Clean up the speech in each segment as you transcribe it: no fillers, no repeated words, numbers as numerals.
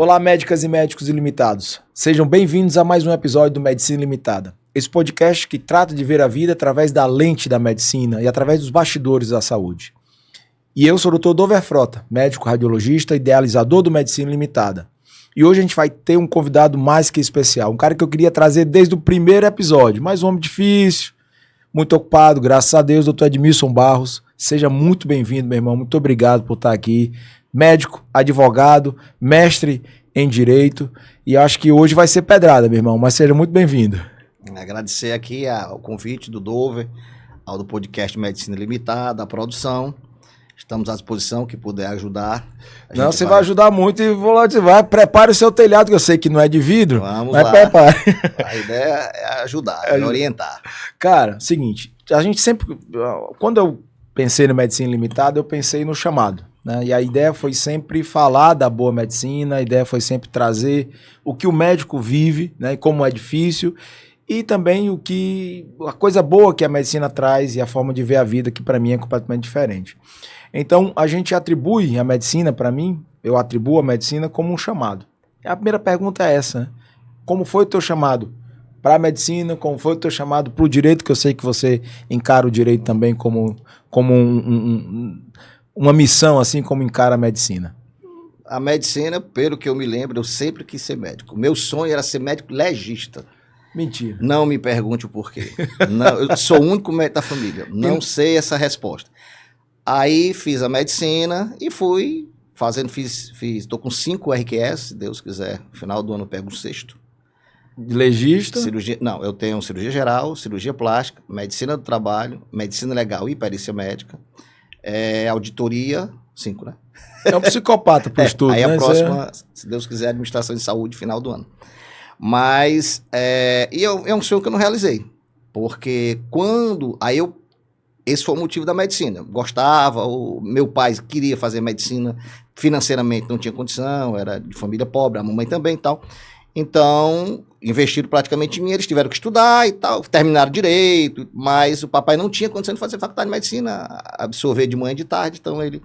Olá, médicas e médicos ilimitados. Sejam bem-vindos a mais um episódio do Medicina Ilimitada. Esse podcast que trata de ver a vida através da lente da medicina e através dos bastidores da saúde. E eu sou o Dr. Dover Frota, médico radiologista, idealizador do Medicina Ilimitada. E hoje a gente vai ter um convidado mais que especial, um cara que eu queria trazer desde o primeiro episódio, mas um homem difícil, muito ocupado, graças a Deus, Dr. Edmilson Barros. Seja muito bem-vindo, meu irmão, muito obrigado por estar aqui. Médico, advogado, mestre em Direito, e acho que hoje vai ser pedrada, meu irmão, mas seja muito bem-vindo. Agradecer aqui ao convite do Dover, ao do podcast Medicina Ilimitada, a produção. Estamos à disposição, que puder ajudar. Não, você vai ajudar muito e vou lá dizer, prepare o seu telhado, que eu sei que não é de vidro, Vamos mas lá. Prepare. A ideia é ajudar, é orientar. Cara, seguinte, a gente sempre, quando eu pensei no Medicina Ilimitada, eu pensei no chamado, né? E a ideia foi sempre falar da boa medicina, a ideia foi sempre trazer o que o médico vive, né? E como é difícil, e também a coisa boa que a medicina traz e a forma de ver a vida, que para mim é completamente diferente. Então, a gente atribui a medicina, para mim, eu atribuo a medicina como um chamado. A primeira pergunta é essa, né? Como foi o teu chamado para a medicina? Como foi o teu chamado para o direito? Que eu sei que você encara o direito também como uma missão, assim como encara a medicina. A medicina, pelo que eu me lembro, eu sempre quis ser médico. Meu sonho era ser médico legista. Mentira. Não me pergunte o porquê. Não, eu sou o único médico da família. Não sei essa resposta. Aí fiz a medicina e fui fazendo, tô com 5 RQS, se Deus quiser, no final do ano eu pego o 6º. Legista? Não, eu tenho cirurgia geral, cirurgia plástica, medicina do trabalho, medicina legal e perícia médica, auditoria, 5, né? É um psicopata pro estudo, aí né? A próxima, se Deus quiser, administração de saúde, final do ano. Mas, é um sonho que eu não realizei, porque esse foi o motivo da medicina. Eu gostava, meu pai queria fazer medicina, financeiramente não tinha condição, era de família pobre, a mamãe também e tal. Então, investiram praticamente em mim, eles tiveram que estudar e tal, terminaram direito, mas o papai não tinha condição de fazer faculdade de medicina, absorver de manhã e de tarde, então ele,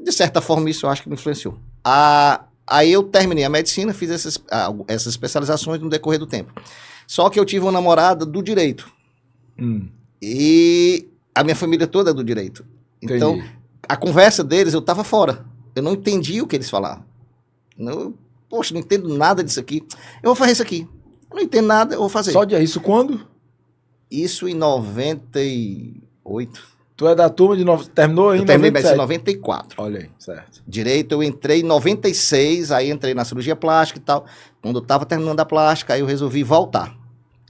de certa forma, isso eu acho que me influenciou. Aí eu terminei a medicina, fiz essas especializações no decorrer do tempo. Só que eu tive uma namorada do direito. E a minha família toda é do direito. Então, Entendi. A conversa deles, eu estava fora. Eu não entendia o que eles falavam. Poxa, não entendo nada disso aqui. Eu vou fazer isso aqui. Eu não entendo nada, eu vou fazer. Só de isso quando? Isso em 98. Tu é da turma de... Terminou em 97? Eu terminei medicina em 94. Olha aí, certo. Direito, eu entrei em 96, aí entrei na cirurgia plástica e tal. Quando eu estava terminando a plástica, aí eu resolvi voltar.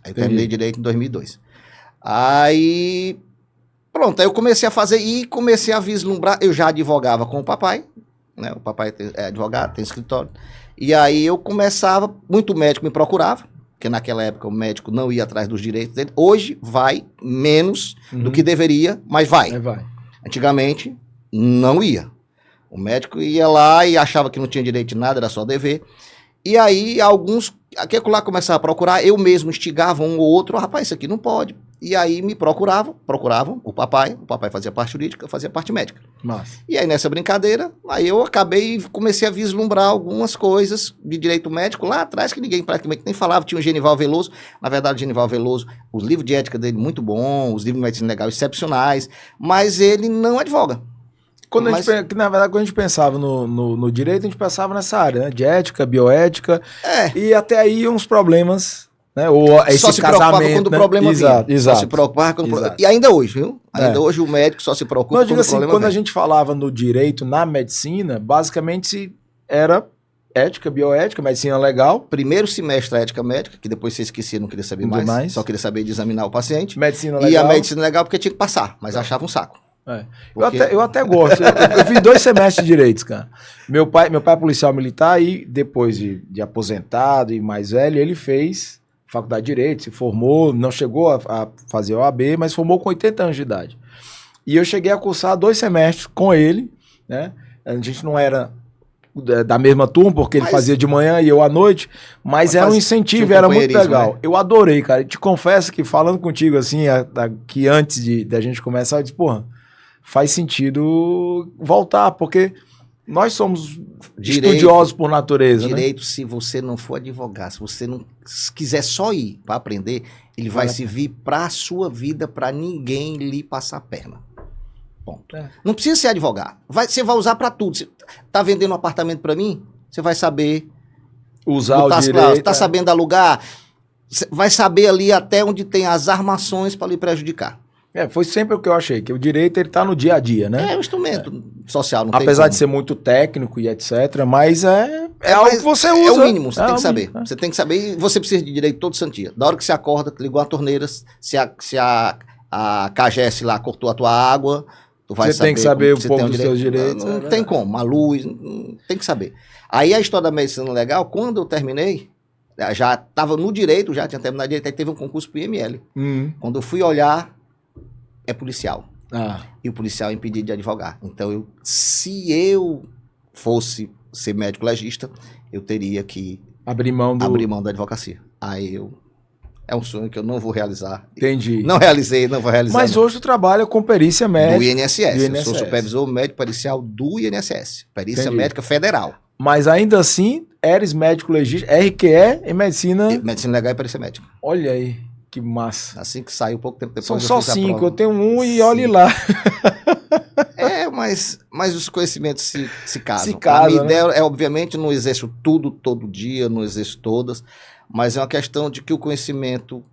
Aí eu terminei direito em 2002. Aí... Pronto, aí eu comecei a fazer e comecei a vislumbrar. Eu já advogava com o papai, né? O papai é advogado, tem escritório. E aí eu começava, muito médico me procurava, porque naquela época o médico não ia atrás dos direitos dele. Hoje vai menos do que deveria, mas vai. Vai. Antigamente não ia. O médico ia lá e achava que não tinha direito de nada, era só dever. E aí alguns, aqui lá começava a procurar, eu mesmo instigava um ou outro, rapaz, isso aqui não pode. E aí me procuravam o papai fazia parte jurídica, eu fazia parte médica. Massa. E aí nessa brincadeira, aí eu comecei a vislumbrar algumas coisas de direito médico lá atrás, que ninguém praticamente nem falava. Tinha o Genival Veloso, na verdade o Genival Veloso, os livros de ética dele muito bons, os livros de medicina legal excepcionais, mas ele não advoga. Na verdade, quando a gente pensava no direito, a gente pensava nessa área, né? De ética, bioética, e até aí uns problemas, né? Ou esse só se preocupava quando o problema vinha. Exato. Só se preocupava quando o problema... E ainda hoje, viu? Ainda hoje o médico só se preocupa quando o problema quando vem. a gente falava no direito, na medicina, basicamente era ética, bioética, medicina legal. Primeiro semestre a ética médica, que depois você esquecia, não queria saber mais, só queria saber de examinar o paciente. Medicina legal. E a medicina legal porque tinha que passar, mas achava um saco. Porque... Eu até gosto. Eu fiz 2 semestres de direitos, cara. Meu pai é policial militar e depois de aposentado e mais velho, ele fez faculdade de Direito, se formou, não chegou a fazer OAB, mas formou com 80 anos de idade. E eu cheguei a cursar 2 semestres com ele, né? A gente não era da mesma turma, porque ele fazia de manhã e eu à noite, mas era um incentivo, era muito legal. Né? Eu adorei, cara. Te confesso que falando contigo assim, que antes da gente começar, eu disse, porra, faz sentido voltar, porque Nós somos Direito, estudiosos por natureza, né? Direito, se você não for advogado, se você não quiser só ir para aprender, ele vai servir para a sua vida, para ninguém lhe passar a perna. Ponto. Não precisa ser advogado. Você vai usar para tudo. Você tá vendendo um apartamento para mim? Você vai saber usar o direito. Tá sabendo alugar? Você vai saber ali até onde tem as armações para lhe prejudicar. Foi sempre o que eu achei, que o direito ele tá no dia a dia, né? É um instrumento social, não Apesar tem de ser muito técnico e etc, mas é algo que você usa. É o mínimo, você tem que saber. Mínimo. Você tem que saber e você precisa de direito todo santo dia. Da hora que você acorda, ligou a torneira, se a CAGES lá cortou a tua água, tu vai você tem que saber um pouco dos seus direitos. Não tem como, a luz, tem que saber. Aí a história da medicina legal, quando eu terminei, já estava no direito, já tinha terminado direito, aí teve um concurso pro IML. Quando eu fui olhar, é policial. E o policial é impedido de advogar. Então, se eu fosse ser médico legista, eu teria que abrir mão da advocacia. Aí é um sonho que eu não vou realizar. Entendi. Não realizei, não vou realizar. Mas hoje tu trabalha com perícia médica. Do INSS. Eu sou supervisor médico pericial do INSS. Perícia médica federal. Mas ainda assim, eres médico legista, RQE em medicina... Medicina legal e perícia médica. Olha aí, que massa. Assim que saiu pouco tempo depois. São só 5, eu tenho um e olhe lá. Mas os conhecimentos se casam. Se casam, a minha né? ideia obviamente, não exerço tudo todo dia, não exerço todas, mas é uma questão de que o conhecimento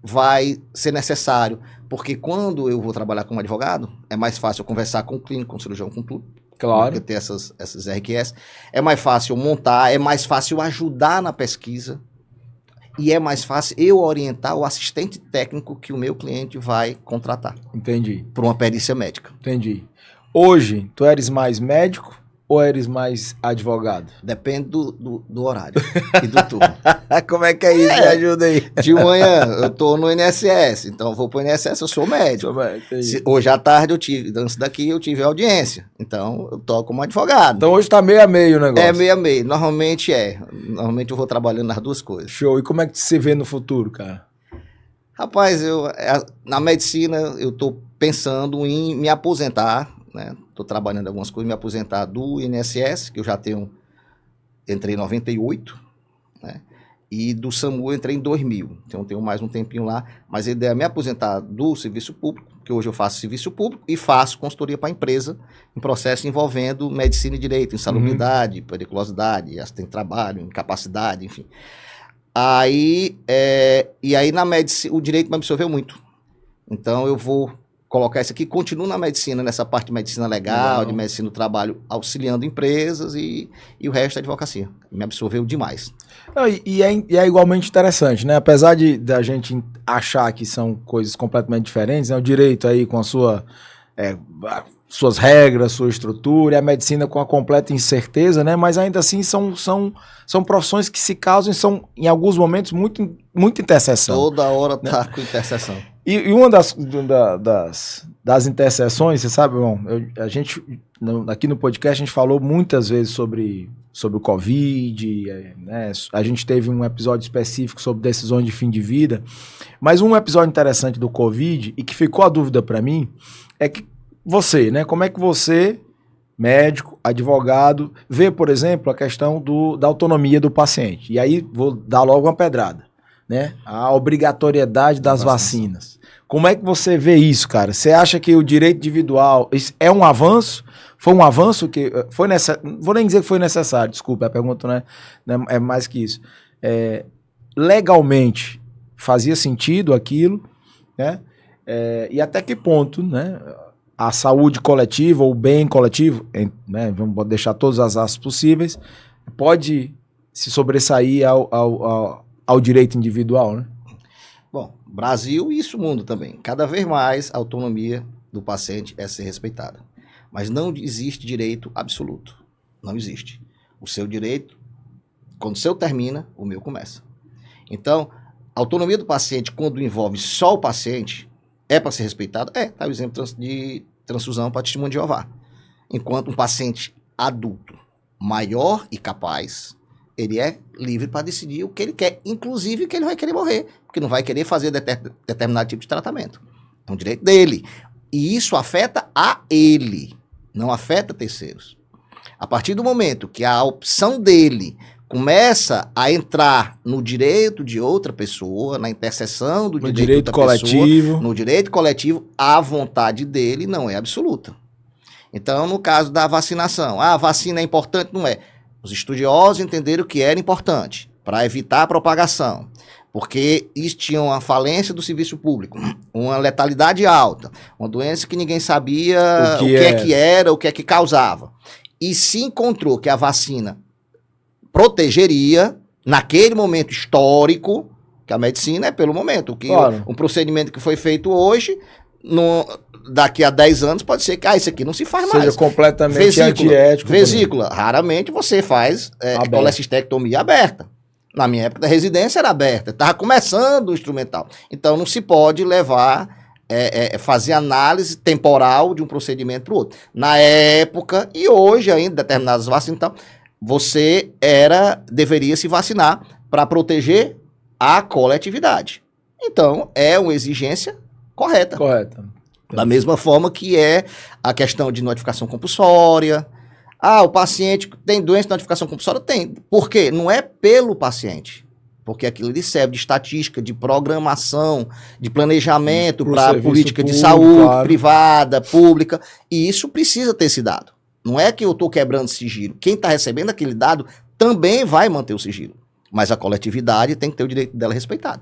vai ser necessário, porque quando eu vou trabalhar como advogado, é mais fácil eu conversar com o clínico, com o cirurgião, com tudo. Claro. Porque ter essas RQS. É mais fácil montar, é mais fácil ajudar na pesquisa e é mais fácil eu orientar o assistente técnico que o meu cliente vai contratar. Entendi. Por uma perícia médica. Entendi. Hoje, tu eres mais médico ou eres mais advogado? Depende do horário e do turno. Como é que é isso? Me ajuda aí. De manhã eu tô no INSS, então eu vou pro INSS, eu sou médico. Hoje à tarde antes daqui eu tive audiência, então eu toco como advogado. Então hoje tá meio a meio o negócio. É meio a meio, normalmente eu vou trabalhando nas duas coisas. Show, e como é que você vê no futuro, cara? Rapaz, na medicina eu tô pensando em me aposentar, né? Tô trabalhando em algumas coisas, me aposentar do INSS, que eu já entrei em 98, né? E do SAMU eu entrei em 2000, então tenho mais um tempinho lá, mas a ideia é me aposentar do serviço público, que hoje eu faço serviço público e faço consultoria para a empresa em processo envolvendo medicina e direito, insalubridade, periculosidade, acidente de trabalho, incapacidade, enfim. E aí na medicina, o direito me absorveu muito, então eu vou colocar isso aqui, continuo na medicina, nessa parte de medicina legal, de medicina do trabalho, auxiliando empresas e o resto é advocacia. Me absorveu demais. E é igualmente interessante, né? Apesar da gente achar que são coisas completamente diferentes, né? O direito aí com suas regras, sua estrutura, e a medicina com a completa incerteza, né? Mas ainda assim são profissões que se causam e são, em alguns momentos, muito interseção. Toda hora tá com interseção. E uma das interseções, você sabe, bom, a gente, aqui no podcast, a gente falou muitas vezes sobre o Covid, né? A gente teve um episódio específico sobre decisões de fim de vida, mas um episódio interessante do Covid, e que ficou a dúvida para mim, é que você, né, como é que você, médico, advogado, vê, por exemplo, a questão da autonomia do paciente? E aí vou dar logo uma pedrada, né? A obrigatoriedade das vacinas. Como é que você vê isso, cara? Você acha que o direito individual é um avanço? Foi um avanço que foi necessário? Vou nem dizer que foi necessário, desculpa, a pergunta não é mais que isso. Legalmente, fazia sentido aquilo, né? E até que ponto, né? A saúde coletiva, ou o bem coletivo, né? Vamos deixar todas as aspas possíveis, pode se sobressair ao direito individual, né? Bom, Brasil e isso mundo também. Cada vez mais a autonomia do paciente é ser respeitada. Mas não existe direito absoluto. Não existe. O seu direito, quando o seu termina, o meu começa. Então, a autonomia do paciente, quando envolve só o paciente, é para ser respeitado? Tá o exemplo de transfusão para testemunho de Jeová. Enquanto um paciente adulto, maior e capaz, ele é livre para decidir o que ele quer, inclusive que ele vai querer morrer, porque não vai querer fazer determinado tipo de tratamento. É um direito dele. E isso afeta a ele, não afeta terceiros. A partir do momento que a opção dele começa a entrar no direito de outra pessoa, na interseção do direito da coletivo. pessoa, no direito coletivo, a vontade dele não é absoluta. Então, no caso da vacinação, a vacina é importante? Não é. Os estudiosos entenderam que era importante para evitar a propagação, porque isso tinha uma falência do serviço público, uma letalidade alta, uma doença que ninguém sabia o que é que era, o que é que causava. E se encontrou que a vacina protegeria, naquele momento histórico, que a medicina é pelo momento, que um procedimento que foi feito hoje, daqui a 10 anos pode ser que isso aqui não se faz mais. Seja completamente antiético. Vesícula, raramente você faz colecistectomia aberta. Na minha época da residência era aberta, estava começando o instrumental. Então não se pode levar, fazer análise temporal de um procedimento para o outro. Na época, e hoje ainda, determinadas vacinas, então, você deveria se vacinar para proteger a coletividade. Então, é uma exigência correta. Correta. Da mesma forma que é a questão de notificação compulsória. O paciente tem doença de notificação compulsória? Tem. Por quê? Não é pelo paciente. Porque aquilo lhe serve de estatística, de programação, de planejamento para política de saúde, privada, pública. E isso precisa ter esse dado. Não é que eu estou quebrando sigilo. Quem está recebendo aquele dado também vai manter o sigilo. Mas a coletividade tem que ter o direito dela respeitado.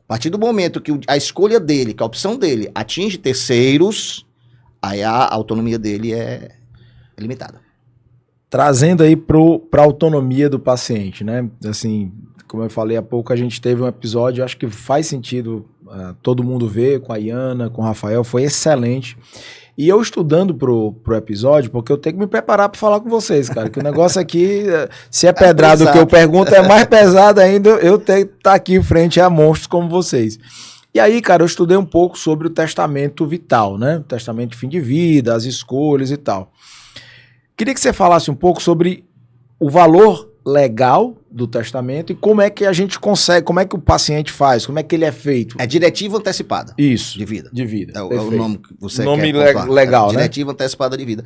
A partir do momento que a escolha dele, que a opção dele atinge terceiros, aí a autonomia dele é limitada. Trazendo aí para a autonomia do paciente, né? Assim, como eu falei há pouco, a gente teve um episódio, acho que faz sentido todo mundo ver, com a Iana, com o Rafael, foi excelente. E eu estudando pro episódio, porque eu tenho que me preparar para falar com vocês, cara, que o negócio aqui, se é pedrado o que eu pergunto, é mais pesado ainda, eu tenho que estar aqui em frente a monstros como vocês. E aí, cara, eu estudei um pouco sobre o testamento vital, né? O testamento de fim de vida, as escolhas e tal. Queria que você falasse um pouco sobre o valor legal do testamento e como é que a gente consegue, como é que o paciente faz, como é que ele é feito. É diretiva antecipada. Isso. De vida. De vida. É o nome que você nome quer pontuar. legal, né? Diretiva antecipada de vida.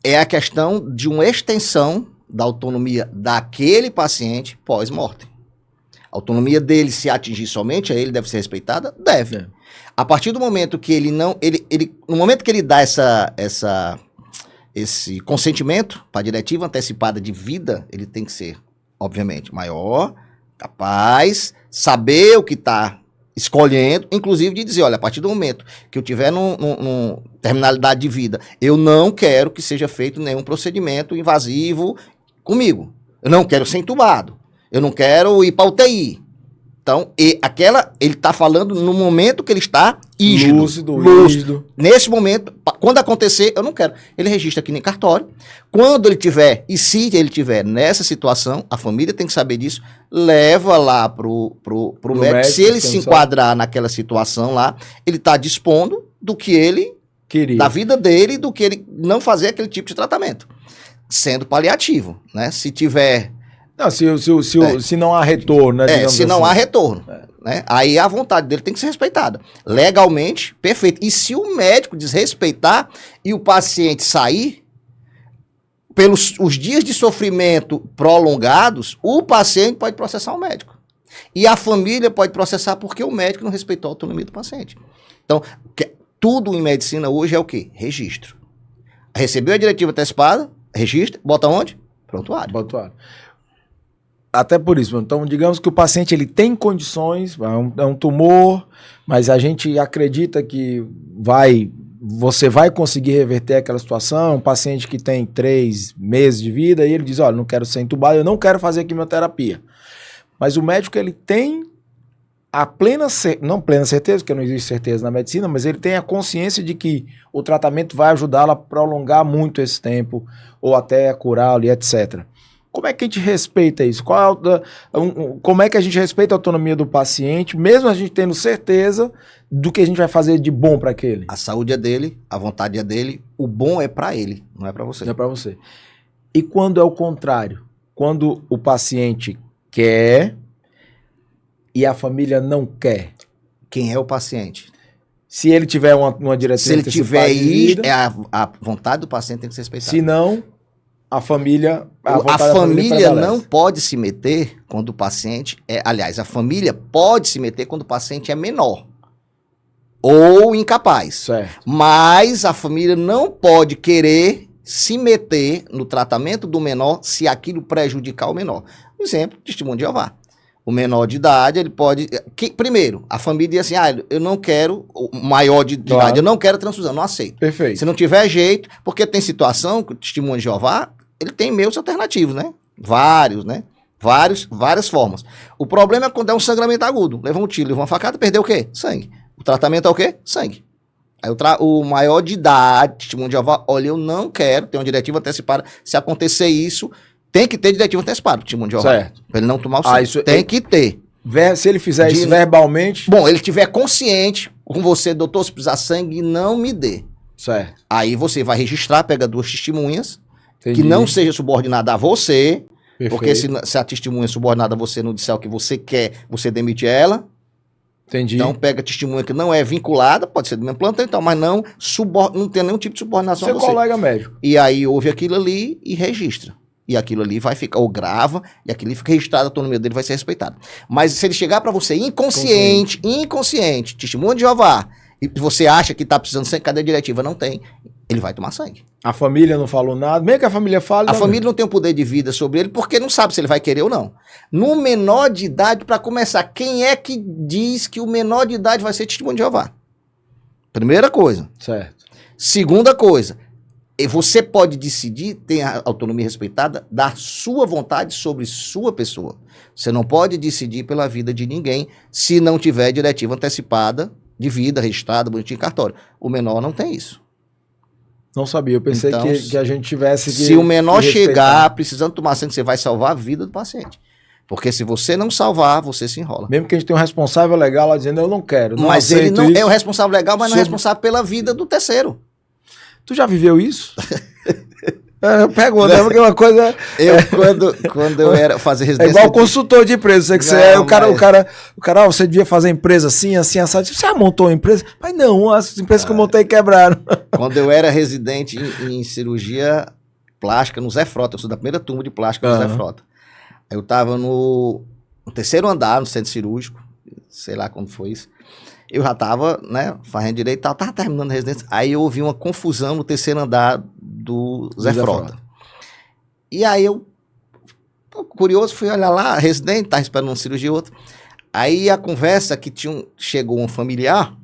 É a questão de uma extensão da autonomia daquele paciente pós-morte. A autonomia dele, se atingir somente a ele, deve ser respeitada? Deve. É. A partir do momento que ele não... no momento que ele dá esse consentimento para a diretiva antecipada de vida, ele tem que ser, obviamente, maior, capaz, saber o que está escolhendo, inclusive de dizer, olha, a partir do momento que eu tiver numa terminalidade de vida, eu não quero que seja feito nenhum procedimento invasivo comigo. Eu não quero ser entubado. Eu não quero ir para UTI. Então, ele está falando no momento que ele está lúcido. Nesse momento, quando acontecer, eu não quero. Ele registra aqui no cartório. Quando ele tiver, e se ele tiver nessa situação, a família tem que saber disso, leva lá pro médico. Se ele se enquadrar naquela situação lá, ele está dispondo do que ele queria, da vida dele, do que ele não fazer aquele tipo de tratamento. Sendo paliativo, né? Se tiver... Não, se não há retorno, né? Se não há retorno. Né? Aí a vontade dele tem que ser respeitada. Legalmente, perfeito. E se o médico desrespeitar e o paciente sair, pelos os dias de sofrimento prolongados, o paciente pode processar o médico. E a família pode processar porque o médico não respeitou a autonomia do paciente. Então, tudo em medicina hoje é o quê? Registro. Recebeu a diretiva antecipada, registra, bota onde? Prontuário. Até por isso, então digamos que o paciente ele tem condições, é um tumor, mas a gente acredita que você vai conseguir reverter aquela situação, um paciente que tem 3 meses de vida e ele diz, olha, não quero ser entubado, eu não quero fazer quimioterapia. Mas o médico ele tem a não plena certeza, porque não existe certeza na medicina, mas ele tem a consciência de que o tratamento vai ajudá-lo a prolongar muito esse tempo, ou até curá-lo e etc. Como é que a gente respeita isso? Como é que a gente respeita a autonomia do paciente, mesmo a gente tendo certeza do que a gente vai fazer de bom para aquele? A saúde é dele, a vontade é dele, o bom é para ele, não é para você. Não é para você. E quando é o contrário? Quando o paciente quer e a família não quer? Quem é o paciente? Se ele tiver uma diretiva Se ele tiver de vida, a vontade do paciente tem que ser respeitada. se não, a família... A família não pode se meter quando o paciente aliás, a família pode se meter quando o paciente é menor ou incapaz. Certo. Mas a família não pode querer se meter no tratamento do menor se aquilo prejudicar o menor. Por exemplo, testemunho de Jeová. O menor de idade, ele pode... primeiro, a família diz assim, eu não quero, o maior de idade, eu não quero transfusão, não aceito. Perfeito. Se não tiver jeito, porque tem situação que o testemunho de Jeová, ele tem meios alternativos, né? Vários, né? Várias formas. O problema é quando é um sangramento agudo. Levou um tiro, levou uma facada, perdeu o quê? Sangue. O tratamento é o quê? Sangue. Aí o maior de idade, testemunho de Jeová, olha, eu não quero, tem uma diretiva antecipada, se acontecer isso... Tem que ter diretiva antecipada, testemunho de Jeová. Certo. Pra ele não tomar o sangue. Isso tem que ter. Se ele fizer isso verbalmente... Bom, ele estiver consciente com você, doutor, se precisar sangue, não me dê. Certo. Aí você vai registrar, pega 2 testemunhas, Entendi. que não seja subordinada a você, Perfeito. porque se a testemunha subordinada a você não disser o que você quer, você demite ela. Entendi. Então pega testemunha que não é vinculada, pode ser do mesmo plantão, então, mas não tem nenhum tipo de subordinação Seu a você. colega médico. E aí ouve aquilo ali e registra. E aquilo ali vai ficar, ou grava, e aquilo ali fica registrado, a autonomia dele vai ser respeitada. Mas se ele chegar para você inconsciente, testemunho de Jeová, e você acha que tá precisando de sangue, cadê a diretiva? Não tem. Ele vai tomar sangue. A família não falou nada, mesmo que a família fale... A família não tem o poder de vida sobre ele, porque não sabe se ele vai querer ou não. No menor de idade, para começar, quem é que diz que o menor de idade vai ser testemunho de Jeová? Primeira coisa. Certo. Segunda coisa, você pode decidir, tem a autonomia respeitada, da sua vontade sobre sua pessoa. Você não pode decidir pela vida de ninguém se não tiver diretiva antecipada de vida, registrada, bonitinho em cartório. O menor não tem isso. Não sabia, eu pensei Então, que a gente tivesse que... Se o menor que respeitar. chegar precisando tomar sangue, você vai salvar a vida do paciente. Porque se você não salvar, você se enrola. Mesmo que a gente tenha um responsável legal lá dizendo, eu não quero, não Mas ele não isso. é o responsável legal, mas não é responsável pela vida do terceiro. Tu já viveu isso? Eu pergunto, porque uma coisa... Quando eu era fazer É residência... igual consultor de empresa, você que você é, o cara, você devia fazer empresa assim, assado. Você já montou uma empresa? Mas não, as empresas que eu montei quebraram. Quando eu era residente em cirurgia plástica no Zé Frota, eu sou da primeira turma de plástica no Zé Frota. Eu tava no 3º andar, no centro cirúrgico, sei lá quando foi isso. Eu já tava, né, fazendo direito e tal, tava terminando a residência. Aí eu ouvi uma confusão no 3º andar do Zé Frota. E aí eu, curioso, fui olhar lá, residente, tava esperando uma cirurgia e outra. Aí a conversa que chegou um familiar,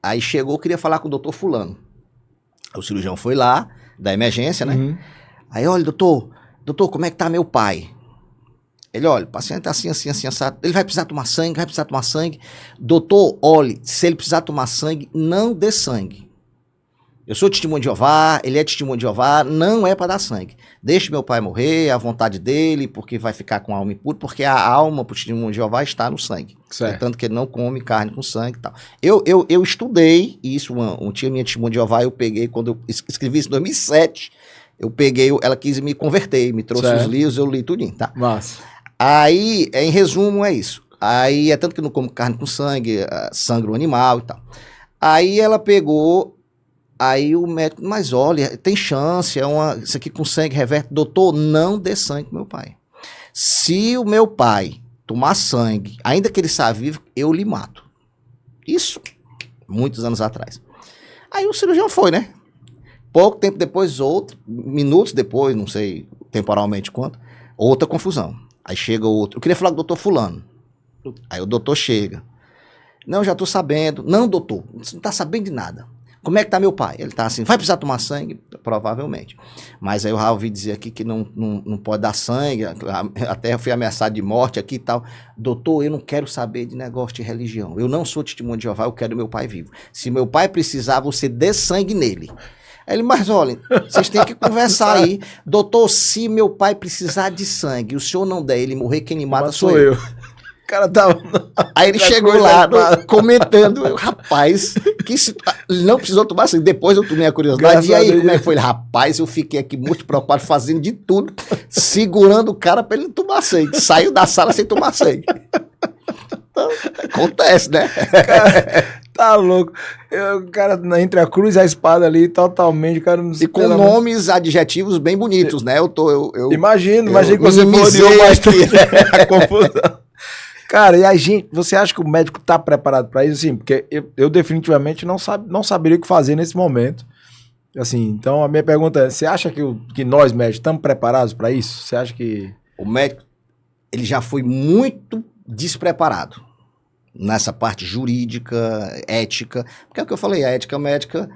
aí chegou, queria falar com o doutor fulano. O cirurgião foi lá, da emergência, né? Uhum. Aí, olha, doutor, como é que tá meu pai? Ele, olha, o paciente tá assim, assado. Ele vai precisar tomar sangue. Doutor, olhe, se ele precisar tomar sangue, não dê sangue. Eu sou testemunho de Jeová, ele é testemunho de Jeová, não é para dar sangue. Deixe meu pai morrer, à vontade dele, porque vai ficar com a alma impura, porque a alma pro testemunho de Jeová está no sangue. Tanto que ele não come carne com sangue e tal. Eu estudei isso, um dia minha testemunha de Jeová, eu peguei, quando eu escrevi isso em 2007, eu peguei, ela quis me converter, me trouxe os livros, eu li tudinho, tá? Massa. Aí, em resumo, é isso. Aí, é tanto que não como carne com sangue, sangra o animal e tal. Aí ela pegou, aí o médico, mas olha, tem chance, isso aqui com sangue reverte. Doutor, não dê sangue pro meu pai. Se o meu pai tomar sangue, ainda que ele está vivo, eu lhe mato. Isso, muitos anos atrás. Aí o cirurgião foi, né? Pouco tempo depois, minutos depois, não sei temporalmente quanto, outra confusão. Aí chega outro. Eu queria falar com o doutor fulano. Aí o doutor chega. Não, já tô sabendo. Não, doutor, você não tá sabendo de nada. Como é que tá meu pai? Ele tá assim, vai precisar tomar sangue? Provavelmente. Mas aí eu já ouvi dizer aqui que não pode dar sangue, até eu fui ameaçado de morte aqui e tal. Doutor, eu não quero saber de negócio de religião. Eu não sou testemunho de Jeová, eu quero meu pai vivo. Se meu pai precisar, você dê sangue nele. Aí ele, mas olha, vocês têm que conversar aí. Doutor, se meu pai precisar de sangue, o senhor não der ele morrer, quem me mata sou eu. O cara tava... Aí ele chegou lá comentando, rapaz, que ele não precisou tomar sangue. Depois eu tomei a curiosidade. E aí, como é que foi? Rapaz, eu fiquei aqui muito preocupado, fazendo de tudo, segurando o cara pra ele não tomar sangue. Saiu da sala sem tomar sangue. Então, acontece, né? Cara, tá louco. O cara, entre a cruz e a espada ali, totalmente, cara... E com nomes, adjetivos bem bonitos, né? Imagina que você floreou mais a confusão. Cara, e a gente, você acha que o médico tá preparado para isso? Assim, porque eu definitivamente não saberia o que fazer nesse momento. Assim, então a minha pergunta é, você acha que nós médicos estamos preparados para isso? Você acha que... O médico, ele já foi muito despreparado nessa parte jurídica, ética, porque é o que eu falei, a ética médica,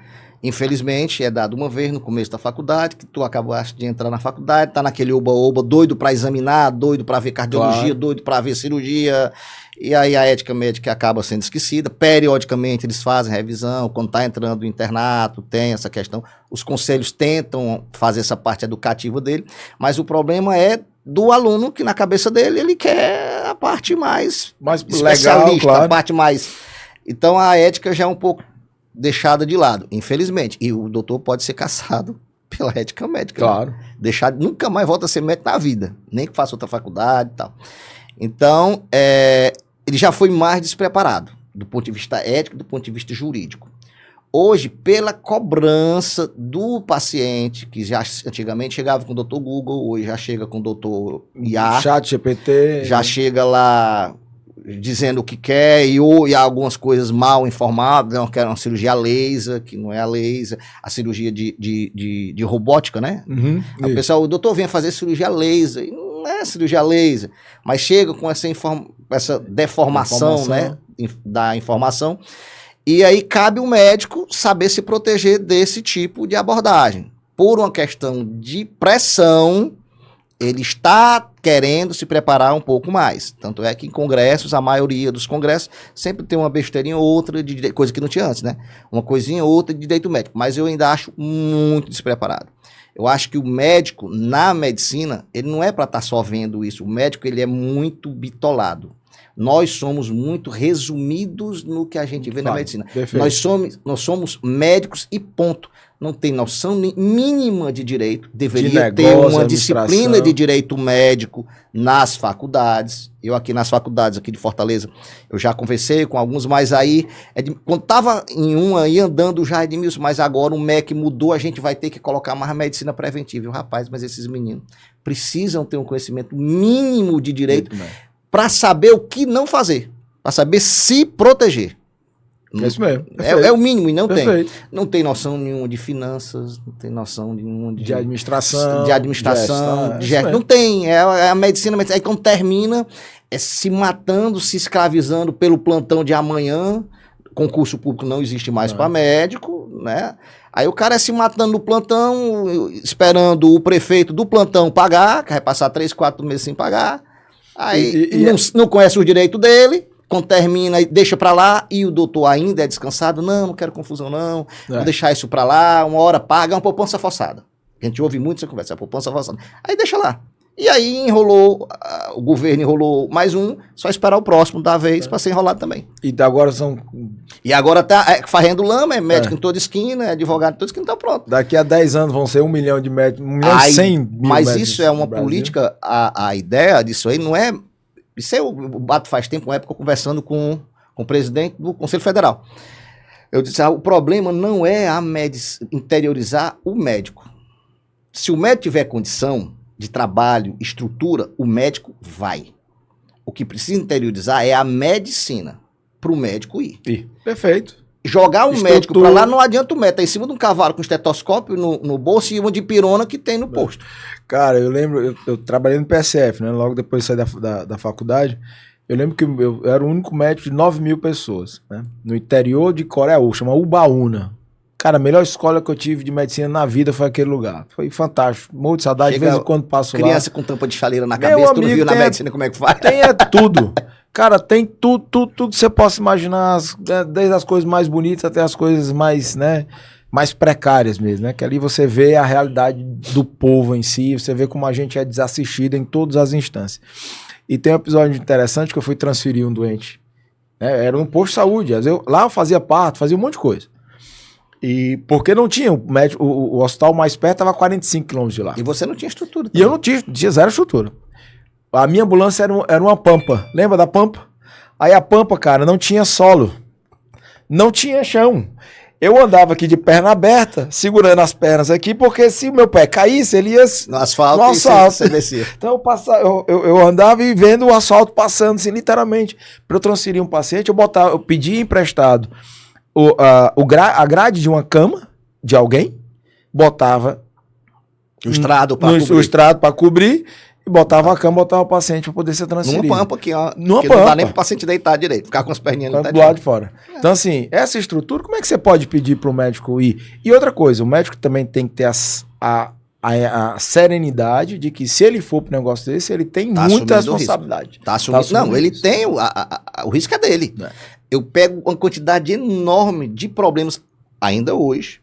infelizmente, é dada uma vez no começo da faculdade, que tu acabaste de entrar na faculdade, tá naquele oba-oba, doido para examinar, doido para ver cardiologia, claro, doido para ver cirurgia, e aí a ética médica acaba sendo esquecida. Periodicamente eles fazem revisão, quando tá entrando no internato, tem essa questão, os conselhos tentam fazer essa parte educativa dele, mas o problema é do aluno, que na cabeça dele ele quer a parte mais especialista, legal, claro, a parte mais... Então a ética já é um pouco deixada de lado, infelizmente. E o doutor pode ser caçado pela ética médica. Claro. Né? Deixado, nunca mais volta a ser médico na vida, nem que faça outra faculdade e tal. Então, ele já foi mais despreparado, do ponto de vista ético, do ponto de vista jurídico. Hoje, pela cobrança do paciente, que já antigamente chegava com o doutor Google, hoje já chega com o doutor IA. Chat GPT. Já chega lá dizendo o que quer e algumas coisas mal informadas, não quer uma cirurgia a laser, que não é a laser, a cirurgia de robótica, né? Uhum, o pessoal, o doutor vem fazer cirurgia laser, e não é cirurgia laser, mas chega com essa deformação, né, da informação, e aí cabe o médico saber se proteger desse tipo de abordagem. Por uma questão de pressão, ele está querendo se preparar um pouco mais. Tanto é que em congressos, a maioria dos congressos, sempre tem uma besteirinha ou outra, de coisa que não tinha antes, né? Uma coisinha ou outra de direito médico. Mas eu ainda acho muito despreparado. Eu acho que o médico, na medicina, ele não é para estar só vendo isso. O médico, ele é muito bitolado. Nós somos muito resumidos no que a gente vê na medicina. Nós somos médicos e ponto. Não tem noção mínima de direito. Deveria ter uma disciplina de direito médico nas faculdades. Eu aqui nas faculdades aqui de Fortaleza, eu já conversei com alguns, mas aí, quando estava em uma aí andando já, Edmilson, mas agora o MEC mudou, a gente vai ter que colocar mais medicina preventiva. Rapaz, mas esses meninos precisam ter um conhecimento mínimo de direito para saber o que não fazer, para saber se proteger. É isso mesmo. É o mínimo, e não tem. Não tem noção nenhuma de finanças, não tem noção nenhuma de administração. De gestão. Não tem. É a medicina. Aí quando termina, se matando, se escravizando pelo plantão de amanhã. Concurso público não existe mais para médico, né? Aí o cara se matando no plantão, esperando o prefeito do plantão pagar, que vai passar 3, 4 meses sem pagar. Aí não conhece o direito dele. Quando termina, deixa pra lá, e o doutor ainda é descansado, não quero confusão não, vou deixar isso pra lá, uma hora paga, é uma poupança forçada. A gente ouve muito essa conversa, é poupança forçada. Aí deixa lá. E aí enrolou, o governo enrolou mais um, só esperar o próximo da vez pra ser enrolado também. E agora E agora tá farrendo lama, é médico em toda esquina, é advogado em toda esquina, tá pronto. Daqui a 10 anos vão ser 1 milhão de médicos, 1 milhão e 100 mil mas médicos isso é uma política, a ideia disso aí não é... Isso eu bato faz tempo, uma época, conversando com o presidente do Conselho Federal. Eu disse, o problema não é interiorizar o médico. Se o médico tiver condição de trabalho, estrutura, o médico vai. O que precisa interiorizar é a medicina, para o médico ir. Perfeito. Jogar um médico para lá, não adianta o médico, tá em cima de um cavalo com estetoscópio no bolso e uma de pirona que tem no posto. Cara, eu lembro, eu trabalhei no PSF, né? Logo depois de sair da faculdade, eu lembro que eu era o único médico de 9 mil pessoas, né? No interior de Coreia, chama Ubaúna. Cara, a melhor escola que eu tive de medicina na vida foi aquele lugar. Foi fantástico. Muito de saudade, de vez em quando passo lá. Criança com tampa de chaleira na cabeça, tu não viu na medicina como é que faz? Tem tudo. Cara, tem tudo que você possa imaginar, desde as coisas mais bonitas até as coisas mais, né, mais precárias mesmo, né? Que ali você vê a realidade do povo em si, você vê como a gente é desassistido em todas as instâncias. E tem um episódio interessante que eu fui transferir um doente, né? Era um posto de saúde, lá eu fazia parto, fazia um monte de coisa. E porque não tinha, o hospital mais perto estava a 45 quilômetros de lá. E você não tinha estrutura também. E eu não tinha zero estrutura. A minha ambulância era uma Pampa. Lembra da Pampa? Aí a Pampa, cara, não tinha solo. Não tinha chão. Eu andava aqui de perna aberta, segurando as pernas aqui, porque se o meu pé caísse, ele ia No asfalto, no asfalto. você descia. Então eu andava e vendo o asfalto passando, assim, literalmente. Para eu transferir um paciente, eu pedia emprestado a grade de uma cama de alguém, botava O estrado o estrado para cobrir, e botava a cama, botava o paciente para poder ser transferido. Numa pampa aqui, ó. Numa que pampa. não dá nem pro paciente deitar direito, ficar com as perninhas Do lado de fora. Então, assim, essa estrutura, como é que você pode pedir para o médico ir? E outra coisa, o médico também tem que ter a serenidade de que se ele for para um negócio desse, ele tem muita responsabilidade. Tá assumindo. Não, ele tem o risco é dele. É. Eu pego uma quantidade enorme de problemas, ainda hoje,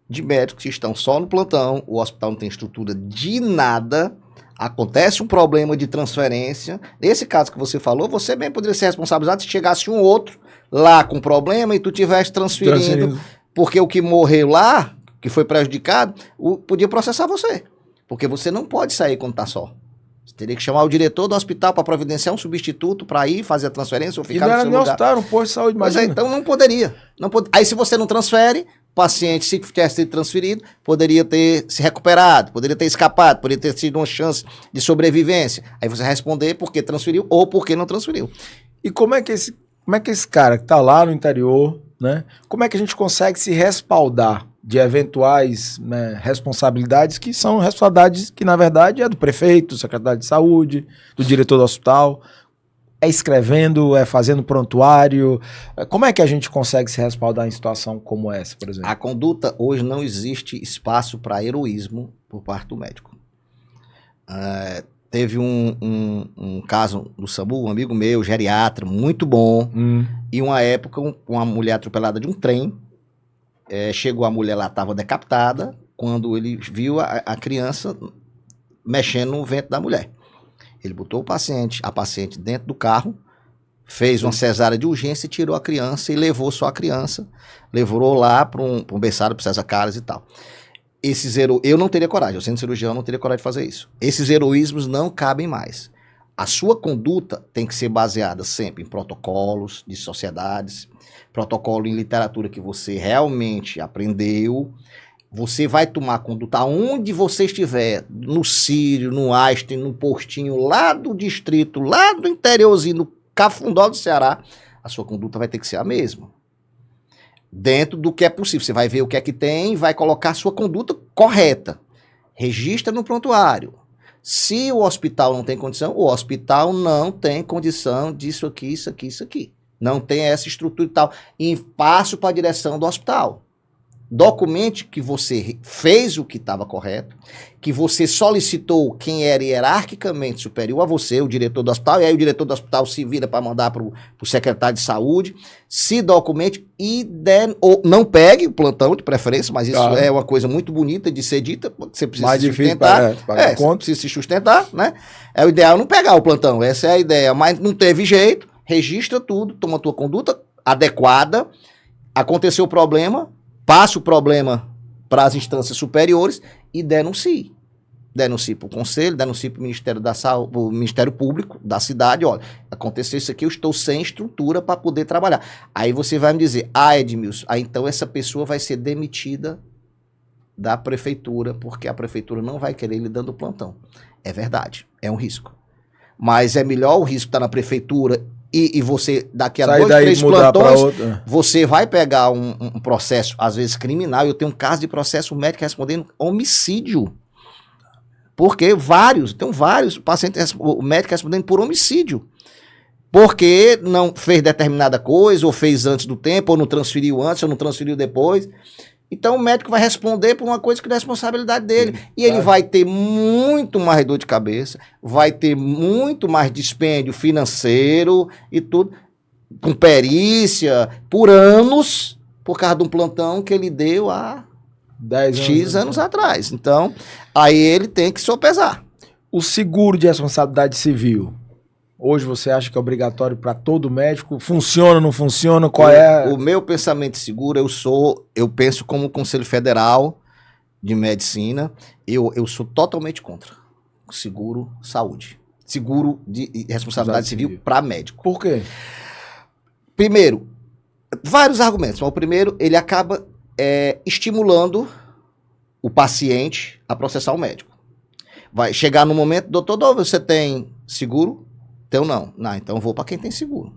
de médicos que estão só no plantão, o hospital não tem estrutura de nada, acontece um problema de transferência. Nesse caso que você falou, você bem poderia ser responsabilizado se chegasse um outro lá com problema e tu tivesse transferindo. Porque o que morreu lá, que foi prejudicado, podia processar você. Porque você não pode sair quando tá só. Você teria que chamar o diretor do hospital para providenciar um substituto para ir fazer a transferência ou ficar no seu lugar. E não era nem hospital, um posto de saúde, imagina. Mas então não poderia. Aí se você não transfere, o paciente, se tivesse sido transferido, poderia ter se recuperado, poderia ter escapado, poderia ter sido uma chance de sobrevivência. Aí você responder por que transferiu ou por que não transferiu. E como é que esse cara que tá lá no interior, né? Como é que a gente consegue se respaldar de eventuais, né, responsabilidades que são responsabilidades que, na verdade, é do prefeito, do secretário de saúde, do diretor do hospital, é escrevendo, é fazendo prontuário. Como é que a gente consegue se respaldar em situação como essa, por exemplo? A conduta, hoje não existe espaço para heroísmo por parte do médico. Teve um caso do SAMU, um amigo meu, geriatra, muito bom, e uma época, uma mulher atropelada de um trem, chegou a mulher lá, estava decapitada, quando ele viu a criança mexendo no ventre da mulher. Ele botou a paciente dentro do carro, fez uma cesárea de urgência e tirou a criança e levou só a criança, levou lá para um berçário para César Carlos e tal. Eu não teria coragem, eu sendo cirurgião não teria coragem de fazer isso. Esses heroísmos não cabem mais. A sua conduta tem que ser baseada sempre em protocolos de sociedades, protocolo em literatura que você realmente aprendeu. Você vai tomar conduta onde você estiver, no Sírio, no Einstein, no postinho lá do distrito, lá do interiorzinho, no Cafundó do Ceará, a sua conduta vai ter que ser a mesma. Dentro do que é possível. Você vai ver o que é que tem e vai colocar a sua conduta correta. Registra no prontuário. Se o hospital não tem condição, o hospital não tem condição disso aqui, isso aqui, isso aqui. Não tem essa estrutura e tal. E passo para a direção do hospital. Documente que você fez o que estava correto, que você solicitou quem era hierarquicamente superior a você, o diretor do hospital, e aí o diretor do hospital se vira para mandar para o secretário de saúde, se documente e ou não pegue o plantão de preferência, mas isso é uma coisa muito bonita de ser dita, porque você precisa se sustentar. Você precisa se sustentar, né? É o ideal não pegar o plantão, essa é a ideia, mas não teve jeito, registra tudo, toma a tua conduta adequada, aconteceu o problema, passe o problema para as instâncias superiores e denuncie. Denuncie para o conselho, denuncie para o Ministério da Saúde, para o Ministério Público da cidade. Olha, aconteceu isso aqui, eu estou sem estrutura para poder trabalhar. Aí você vai me dizer, Edmilson, então essa pessoa vai ser demitida da prefeitura, porque a prefeitura não vai querer ele dando plantão. É verdade, é um risco. Mas é melhor o risco estar na prefeitura e você, daqui a 2, 3 plantões, você vai pegar um processo, às vezes criminal. Eu tenho um caso de processo médico respondendo homicídio. Porque tem vários pacientes, o médico respondendo por homicídio. Porque não fez determinada coisa, ou fez antes do tempo, ou não transferiu antes, ou não transferiu depois. Então o médico vai responder por uma coisa que é responsabilidade dele. E ele vai ter muito mais dor de cabeça, vai ter muito mais dispêndio financeiro e tudo, com perícia, por anos, por causa de um plantão que ele deu há 10 X anos atrás. Então, aí ele tem que sopesar. O seguro de responsabilidade civil, hoje você acha que é obrigatório para todo médico? Funciona, não funciona? Qual é? O meu pensamento de seguro, eu penso como Conselho Federal de Medicina, eu sou totalmente contra seguro saúde. Seguro de responsabilidade civil para médico. Por quê? Primeiro, vários argumentos. Mas o primeiro, ele acaba estimulando o paciente a processar o médico. Vai chegar no momento, doutor, você tem seguro? Tenho não. Não, então eu vou para quem tem seguro.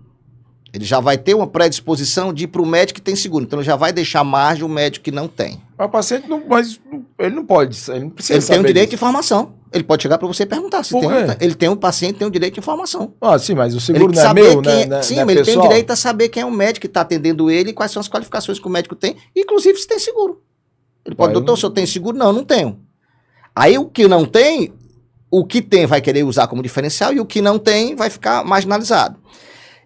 Ele já vai ter uma predisposição de ir para o médico que tem seguro. Então ele já vai deixar margem o médico que não tem. Mas o paciente não, ele não pode, ele não precisa Ele tem o saber direito de disso. informação. Ele pode chegar para você e perguntar se Por tem. quê? Ele tem, o paciente tem o direito de informação. Ah, sim, mas o seguro Ele não é saber meu, quem né? sim, não é mas ele tem o pessoal? direito a saber quem é o médico que está atendendo ele e quais são as qualificações que o médico tem, inclusive se tem seguro. Ele pode, doutor, se eu tenho seguro? Não, não tenho. Aí o que não tem, o que tem vai querer usar como diferencial e o que não tem vai ficar marginalizado.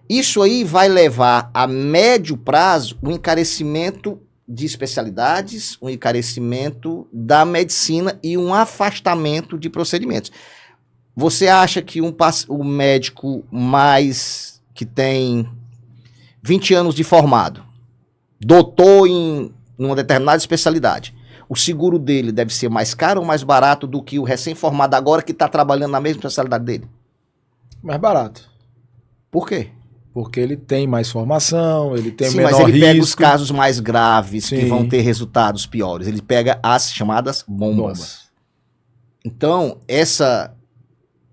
Isso aí vai levar a médio prazo um encarecimento de especialidades, um encarecimento da medicina e um afastamento de procedimentos. Você acha que o médico mais que tem 20 anos de formado, doutor em uma determinada especialidade, o seguro dele deve ser mais caro ou mais barato do que o recém-formado agora que está trabalhando na mesma especialidade dele? Mais barato. Por quê? Porque ele tem mais formação, ele tem Sim, menor mas ele risco. pega os casos mais graves que Sim. vão ter resultados piores. Ele pega as chamadas bombas. Então,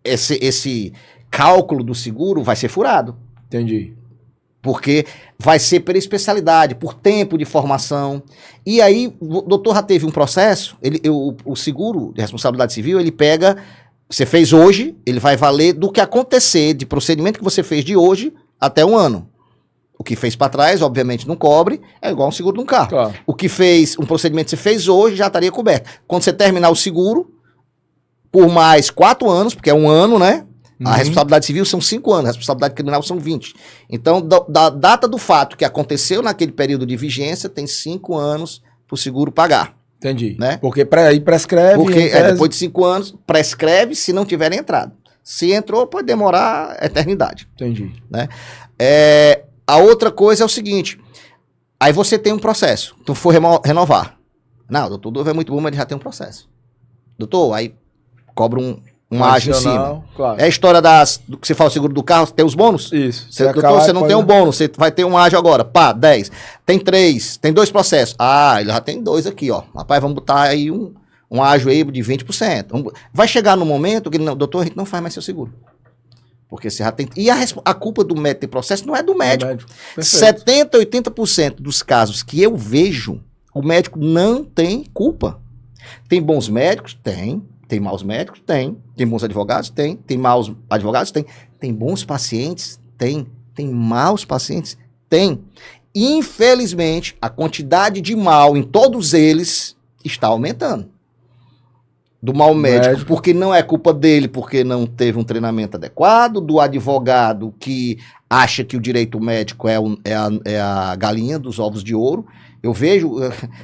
esse cálculo do seguro vai ser furado. Entendi. Porque vai ser pela especialidade, por tempo de formação. E aí, o doutor já teve um processo, o seguro de responsabilidade civil, ele pega, você fez hoje, ele vai valer do que acontecer, de procedimento que você fez de hoje até um ano. O que fez para trás, obviamente, não cobre, é igual um seguro de um carro. Claro. O que fez, um procedimento que você fez hoje já estaria coberto. Quando você terminar o seguro, por mais 4 anos, porque é um ano, né? A responsabilidade civil são 5 anos, a responsabilidade criminal são 20. Então, da data do fato que aconteceu naquele período de vigência, tem 5 anos para o seguro pagar. Entendi. Né? Porque aí prescreve. Porque depois de 5 anos, prescreve se não tiver entrado. Se entrou, pode demorar a eternidade. Entendi. Né? A outra coisa é o seguinte, aí você tem um processo, tu for renovar. Não, doutor, o doutor é muito bom, mas ele já tem um processo. Doutor, aí cobra um ágio em cima. Claro. É a história do que você fala o seguro do carro, tem os bônus? Isso. Doutor, você não tem um bônus, você vai ter um ágio agora. Pá, 10. Tem 3, tem 2 processos. Ah, ele já tem 2 aqui, ó. Rapaz, vamos botar aí um ágio aí de 20%. Vai chegar no momento que ele não, doutor, a gente não faz mais seu seguro. Porque você já tem. E a culpa do médico ter processo não é do médico. 70%, 80% dos casos que eu vejo, o médico não tem culpa. Tem bons médicos? Tem. Tem maus médicos? Tem. Tem bons advogados? Tem. Tem maus advogados? Tem. Tem bons pacientes? Tem. Tem maus pacientes? Tem. Infelizmente, a quantidade de mal em todos eles está aumentando. Do mau médico, porque não é culpa dele, porque não teve um treinamento adequado, do advogado que acha que o direito médico é a galinha dos ovos de ouro. Eu vejo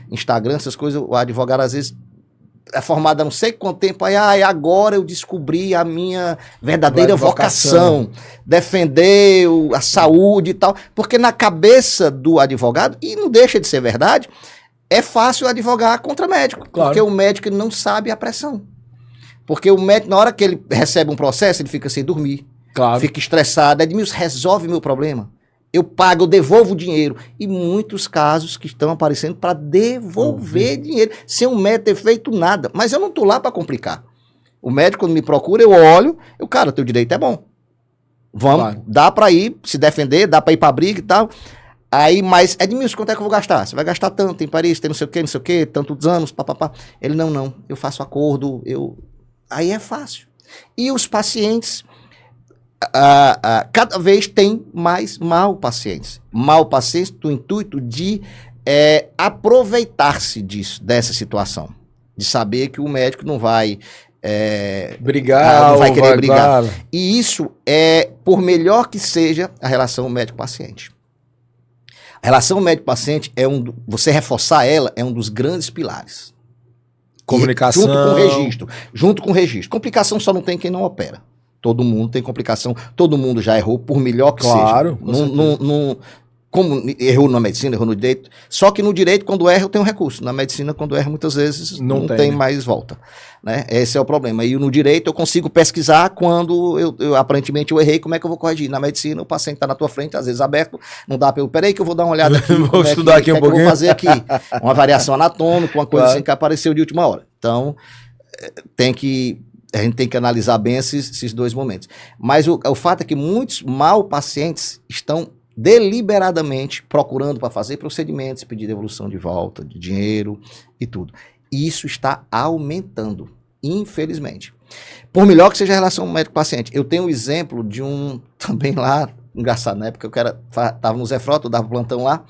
Instagram, essas coisas, o advogado às vezes é formado há não sei quanto tempo, aí agora eu descobri a minha verdadeira vocação, defender a saúde e tal, porque na cabeça do advogado, e não deixa de ser verdade, é fácil advogar contra médico, claro. Porque o médico não sabe a pressão. Porque o médico, na hora que ele recebe um processo, ele fica sem dormir, claro. Fica estressado, Edmilson, resolve meu problema. Eu pago, eu devolvo o dinheiro. E muitos casos que estão aparecendo para devolver dinheiro, sem o médico ter feito nada. Mas eu não estou lá para complicar. O médico, quando me procura, eu olho, cara, teu direito é bom. Vamos, claro. Dá para ir se defender, dá para ir para briga e tal. Aí, mas, Edmilson, quanto é que eu vou gastar? Você vai gastar tanto, tem Paris, tem não sei o quê, tantos anos, papapá. Ele, não, eu faço acordo, Aí é fácil. E os pacientes, cada vez tem mais mal pacientes do intuito de aproveitar-se dessa situação. De saber que o médico não vai brigar, não vai querer brigar. E isso por melhor que seja a relação médico-paciente. A relação médico-paciente você reforçar ela é um dos grandes pilares. Comunicação. Junto com o registro. Complicação só não tem quem não opera. Todo mundo tem complicação, todo mundo já errou, por melhor que seja. Claro. como errou na medicina, errou no direito, só que no direito, quando erra, eu tenho recurso. Na medicina, quando erra, muitas vezes não tem mais volta. Né? Esse é o problema. E no direito, eu consigo pesquisar quando aparentemente eu errei, como é que eu vou corrigir? Na medicina, o paciente está na tua frente, às vezes aberto, não dá para eu, peraí que eu vou dar uma olhada aqui, vou estudar aqui um pouquinho. Que eu vou fazer aqui? Uma variação anatômica, uma coisa assim que apareceu de última hora. Então, a gente tem que analisar bem esses dois momentos. Mas o fato é que muitos pacientes estão deliberadamente procurando para fazer procedimentos, pedir devolução de volta, de dinheiro e tudo. Isso está aumentando, infelizmente. Por melhor que seja a relação médico-paciente. Eu tenho um exemplo de também lá, engraçado, na época eu estava no Zé Frota, eu dava plantão lá,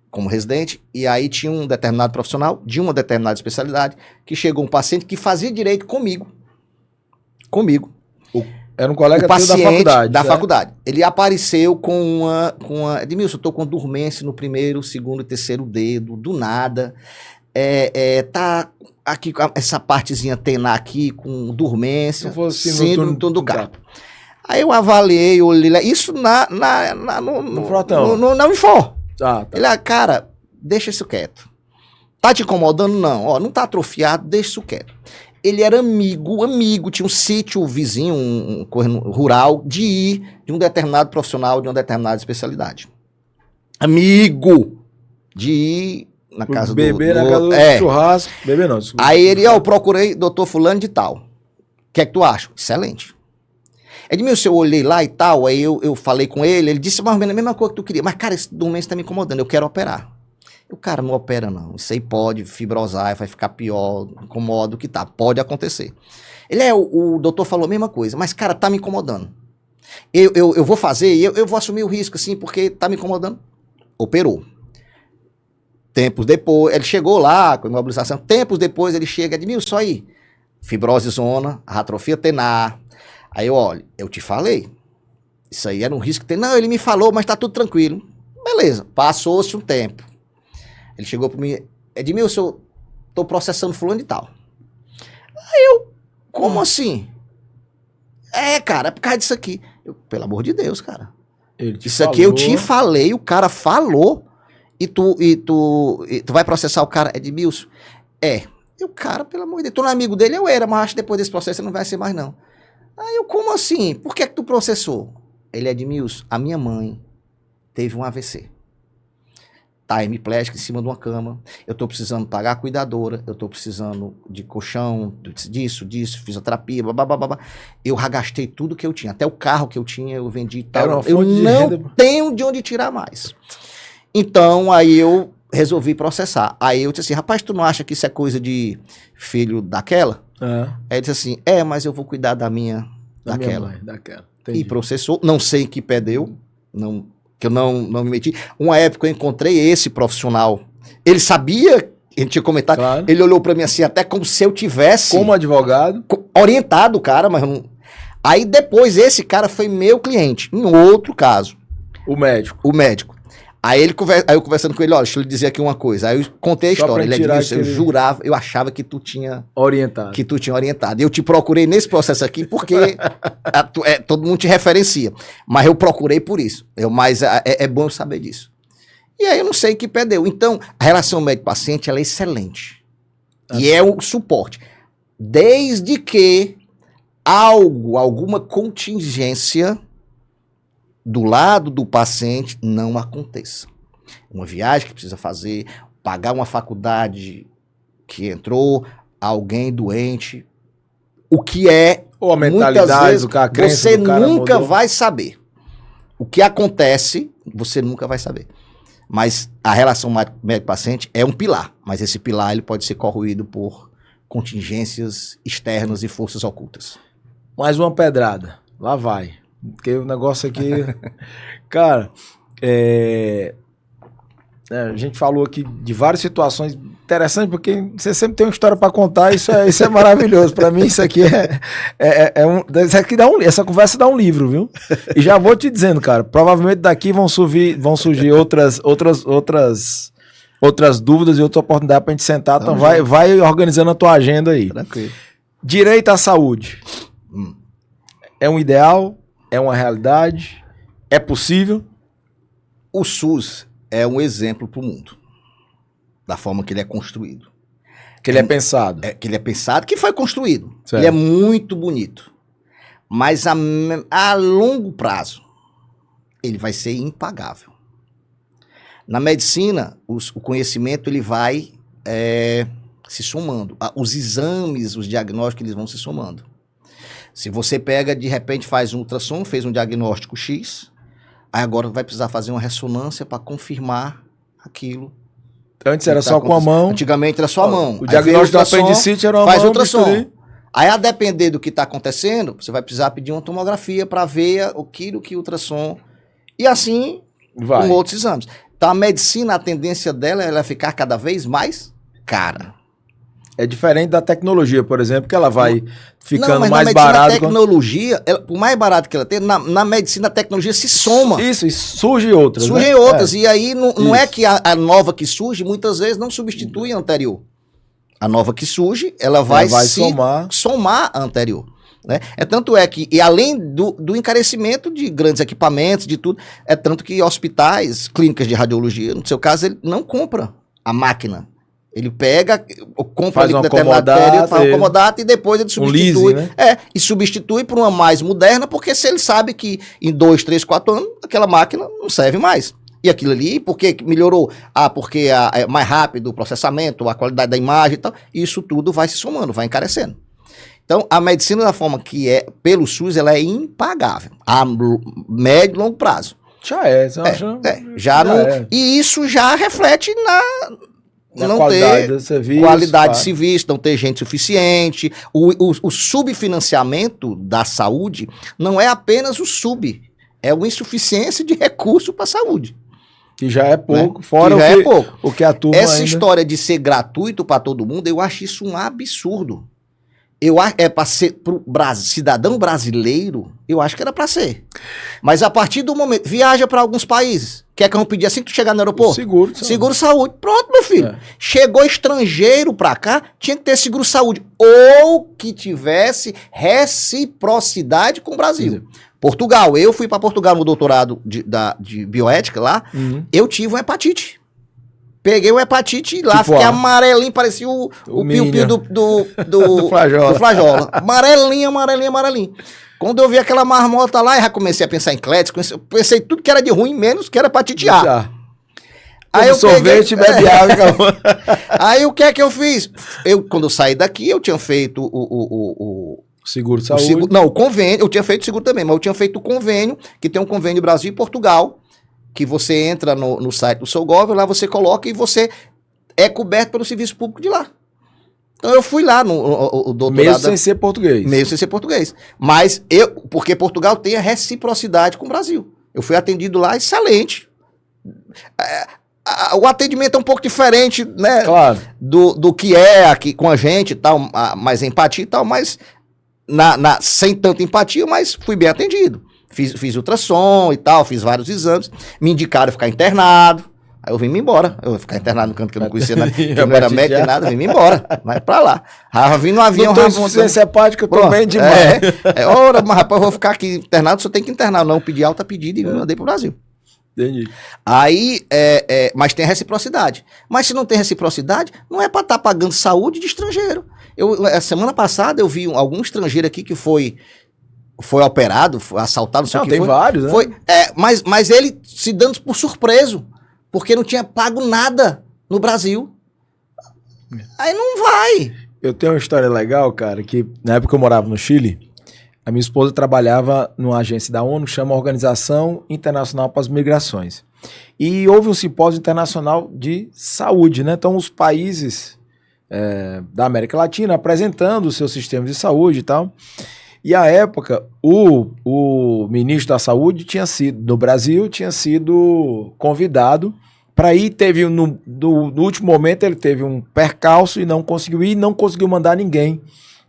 como residente, e aí tinha um determinado profissional, de uma determinada especialidade, que chegou um paciente que fazia direito comigo. Era um colega teu da faculdade. faculdade. Ele apareceu com uma Edmilson, eu tô com dormência no primeiro, segundo e terceiro dedo, do nada. Tá aqui, essa partezinha tenar aqui, com dormência, síndrome do carpo. Aí eu avaliei, olhei lá, isso no frotão. Na Unifor. Tá. Ele, cara, deixa isso quieto. Tá te incomodando? Não. Não tá atrofiado, deixa isso quieto. Ele era amigo, tinha um sítio vizinho, um rural, de um determinado profissional, de uma determinada especialidade. Amigo de ir na casa beber na casa do churrasco. Beber não. Desculpa. Aí ele, eu procurei doutor fulano de tal. O que é que tu acha? Excelente. Edmilson, eu olhei lá e tal, aí eu falei com ele disse mais ou menos a mesma coisa que tu queria. Mas, cara, esse dormência tá me incomodando, eu quero operar. O cara não opera, não. Isso aí pode fibrosar, vai ficar pior, incomoda o que tá. Pode acontecer. O doutor falou a mesma coisa, mas, cara, tá me incomodando. Eu vou fazer e eu vou assumir o risco, assim, porque tá me incomodando. Operou. Tempos depois, ele chegou lá com a imobilização. Tempos depois, ele chega, Edmilson, só aí. Fibrose zona, atrofia tenar. Aí eu olho, eu te falei. Isso aí era um risco que tem. Não, ele me falou, mas tá tudo tranquilo. Beleza, passou-se um tempo. Ele chegou para mim, Edmilson, eu tô processando fulano e tal. Aí eu, como assim? Cara, é por causa disso aqui. Eu, pelo amor de Deus, cara. Isso aqui eu te falei, o cara falou, e tu vai processar o cara, Edmilson? Eu, cara, pelo amor de Deus, tu não é amigo dele? Eu era, mas acho que depois desse processo você não vai ser mais não. Aí eu, como assim? Por que tu processou? Ele, Edmilson, a minha mãe teve um AVC. Tá hemiplégica em cima de uma cama, eu tô precisando pagar a cuidadora, eu tô precisando de colchão, disso, fisioterapia, blá. Eu gastei tudo que eu tinha, até o carro que eu tinha eu vendi e tal. Eu não tenho de onde tirar mais. Então, aí eu resolvi processar. Aí eu disse assim, rapaz, tu não acha que isso é coisa de filho daquela? Aí ele disse assim, mas eu vou cuidar daquela. Minha mãe, daquela. E processou, não sei em que pé deu, que eu não me meti. Uma época eu encontrei esse profissional. Ele sabia, a gente tinha comentado, claro. Ele olhou pra mim assim, até como se eu tivesse... Como advogado. Orientado o cara, mas não... Aí depois esse cara foi meu cliente, em outro caso. O médico. Aí eu conversando com ele, olha, deixa eu lhe dizer aqui uma coisa. Aí eu contei a história. Ele disse, eu jurava, eu achava que tu tinha... Orientado. E eu te procurei nesse processo aqui porque todo mundo te referencia. Mas eu procurei por isso. Mas é bom eu saber disso. E aí eu não sei que pé deu. Então, a relação médico-paciente, ela é excelente. E é o suporte. Desde que alguma contingência do lado do paciente não aconteça. Uma viagem que precisa fazer, pagar uma faculdade que entrou, alguém doente, o que é... Ou a mentalidade do cara, a crença você do cara nunca mudou. vai saber. O que acontece, você nunca vai saber. Mas a relação médico-paciente é um pilar, mas esse pilar ele pode ser corroído por contingências externas e forças ocultas. Mais uma pedrada, lá vai. Porque o negócio aqui... Cara, a gente falou aqui de várias situações interessantes, porque você sempre tem uma história para contar, isso é maravilhoso. Para mim, isso aqui essa conversa dá um livro, viu? E já vou te dizendo, cara, provavelmente daqui vão surgir outras dúvidas e outras oportunidades pra gente sentar. Então vai organizando a tua agenda aí. Tranquilo. Direito à saúde. É um ideal? É uma realidade? É possível? O SUS é um exemplo para o mundo, da forma que ele é construído. Que ele é pensado. Que ele é pensado, que foi construído. Certo. Ele é muito bonito. Mas a longo prazo, ele vai ser impagável. Na medicina, o conhecimento ele vai se somando. Os exames, os diagnósticos, eles vão se somando. Se você pega, de repente, faz um ultrassom, fez um diagnóstico X, aí agora vai precisar fazer uma ressonância para confirmar aquilo. Antes era só com a mão. Antigamente era só a mão. O diagnóstico do apendicite era uma mão. Faz ultrassom. Aí, a depender do que está acontecendo, você vai precisar pedir uma tomografia para ver o que o ultrassom. E assim, com outros exames. Então, a medicina, a tendência dela é ficar cada vez mais cara. É diferente da tecnologia, por exemplo, que ela vai ficando mais barata. barata. A tecnologia, por mais barato que ela tem, na medicina a tecnologia se soma. Isso, e surgem outras. Surgem outras. E aí não é que a nova que surge, muitas vezes, não substitui a anterior. A nova que surge, ela vai somar a anterior. Né? Tanto é que, e além do encarecimento de grandes equipamentos, de tudo, é tanto que hospitais, clínicas de radiologia, no seu caso, ele não compra a máquina. Ele pega, compra ali determinado período, faz um comodato e depois ele substitui. Leasing, né? E substitui por uma mais moderna, porque se ele sabe que em 2, 3, 4 anos, aquela máquina não serve mais. E aquilo ali, por que melhorou? Porque é mais rápido o processamento, a qualidade da imagem e tal. Isso tudo vai se somando, vai encarecendo. Então, a medicina da forma que é pelo SUS, ela é impagável. A médio e longo prazo. Já é. Já não. É. E isso já reflete não qualidade ter do serviço, qualidade de serviço, não ter gente suficiente. O subfinanciamento da saúde não é apenas o é uma insuficiência de recurso para a saúde. Que já é pouco, né? fora que é pouco. O que a turma Essa história de ser gratuito para todo mundo, eu acho isso um absurdo. Para ser pro cidadão brasileiro, eu acho que era para ser. Mas a partir do momento, viaja para alguns países, quer que eu pedir assim que tu chegar no aeroporto? Seguro-saúde. Pronto, meu filho. Chegou estrangeiro para cá, tinha que ter seguro-saúde. Ou que tivesse reciprocidade com o Brasil. Portugal, eu fui para Portugal no doutorado de bioética lá, eu tive uma hepatite. Peguei o hepatite lá, tipo, fiquei amarelinho, parecia o piu-piu do flajola. Amarelinho. Quando eu vi aquela marmota lá, eu já comecei a pensar em clétis, pensei tudo que era de ruim, menos que era hepatite A. Aí eu sorvete, bebe água, acabou. Aí o que é que eu fiz? Quando eu saí daqui, eu tinha feito o seguro de saúde. O convênio, eu tinha feito seguro também, mas eu tinha feito o convênio, que tem um convênio Brasil e Portugal, que você entra no site do Sogov, lá você coloca e você é coberto pelo serviço público de lá. Então eu fui lá no doutorado. Mesmo sem ser português. Mesmo sem ser português. Mas porque Portugal tem a reciprocidade com o Brasil. Eu fui atendido lá, excelente. O atendimento é um pouco diferente, né? Claro. Do que é aqui com a gente e tal, mais empatia e tal, mas sem tanta empatia, mas fui bem atendido. Fiz ultrassom e tal, fiz vários exames, me indicaram ficar internado, aí eu vim me embora, eu vou ficar internado no canto que eu não conhecia nada, que não era médico nem nada, vim me embora, vai pra lá. Aí eu vim no avião... Não tô insuficiência hepática, eu tô bem demais. Ora, mas rapaz, eu vou ficar aqui internado, só tem que internar, não, pedi alta pedida e mandei pro Brasil. Entendi. Aí, mas tem reciprocidade. Mas se não tem reciprocidade, não é pra estar pagando saúde de estrangeiro. A semana passada eu vi algum estrangeiro aqui que foi operado, foi assaltado, não sei o que tem foi. Vários, né? Mas ele se dando por surpreso, porque não tinha pago nada no Brasil. Aí não vai. Eu tenho uma história legal, cara, que na época eu morava no Chile, a minha esposa trabalhava numa agência da ONU, chama Organização Internacional para as Migrações. E houve um simpósio internacional de saúde, né? Então os países da América Latina apresentando os seus sistemas de saúde e tal. E à época, o ministro da Saúde no Brasil, tinha sido convidado para ir, no último momento ele teve um percalço e não conseguiu ir, não conseguiu mandar ninguém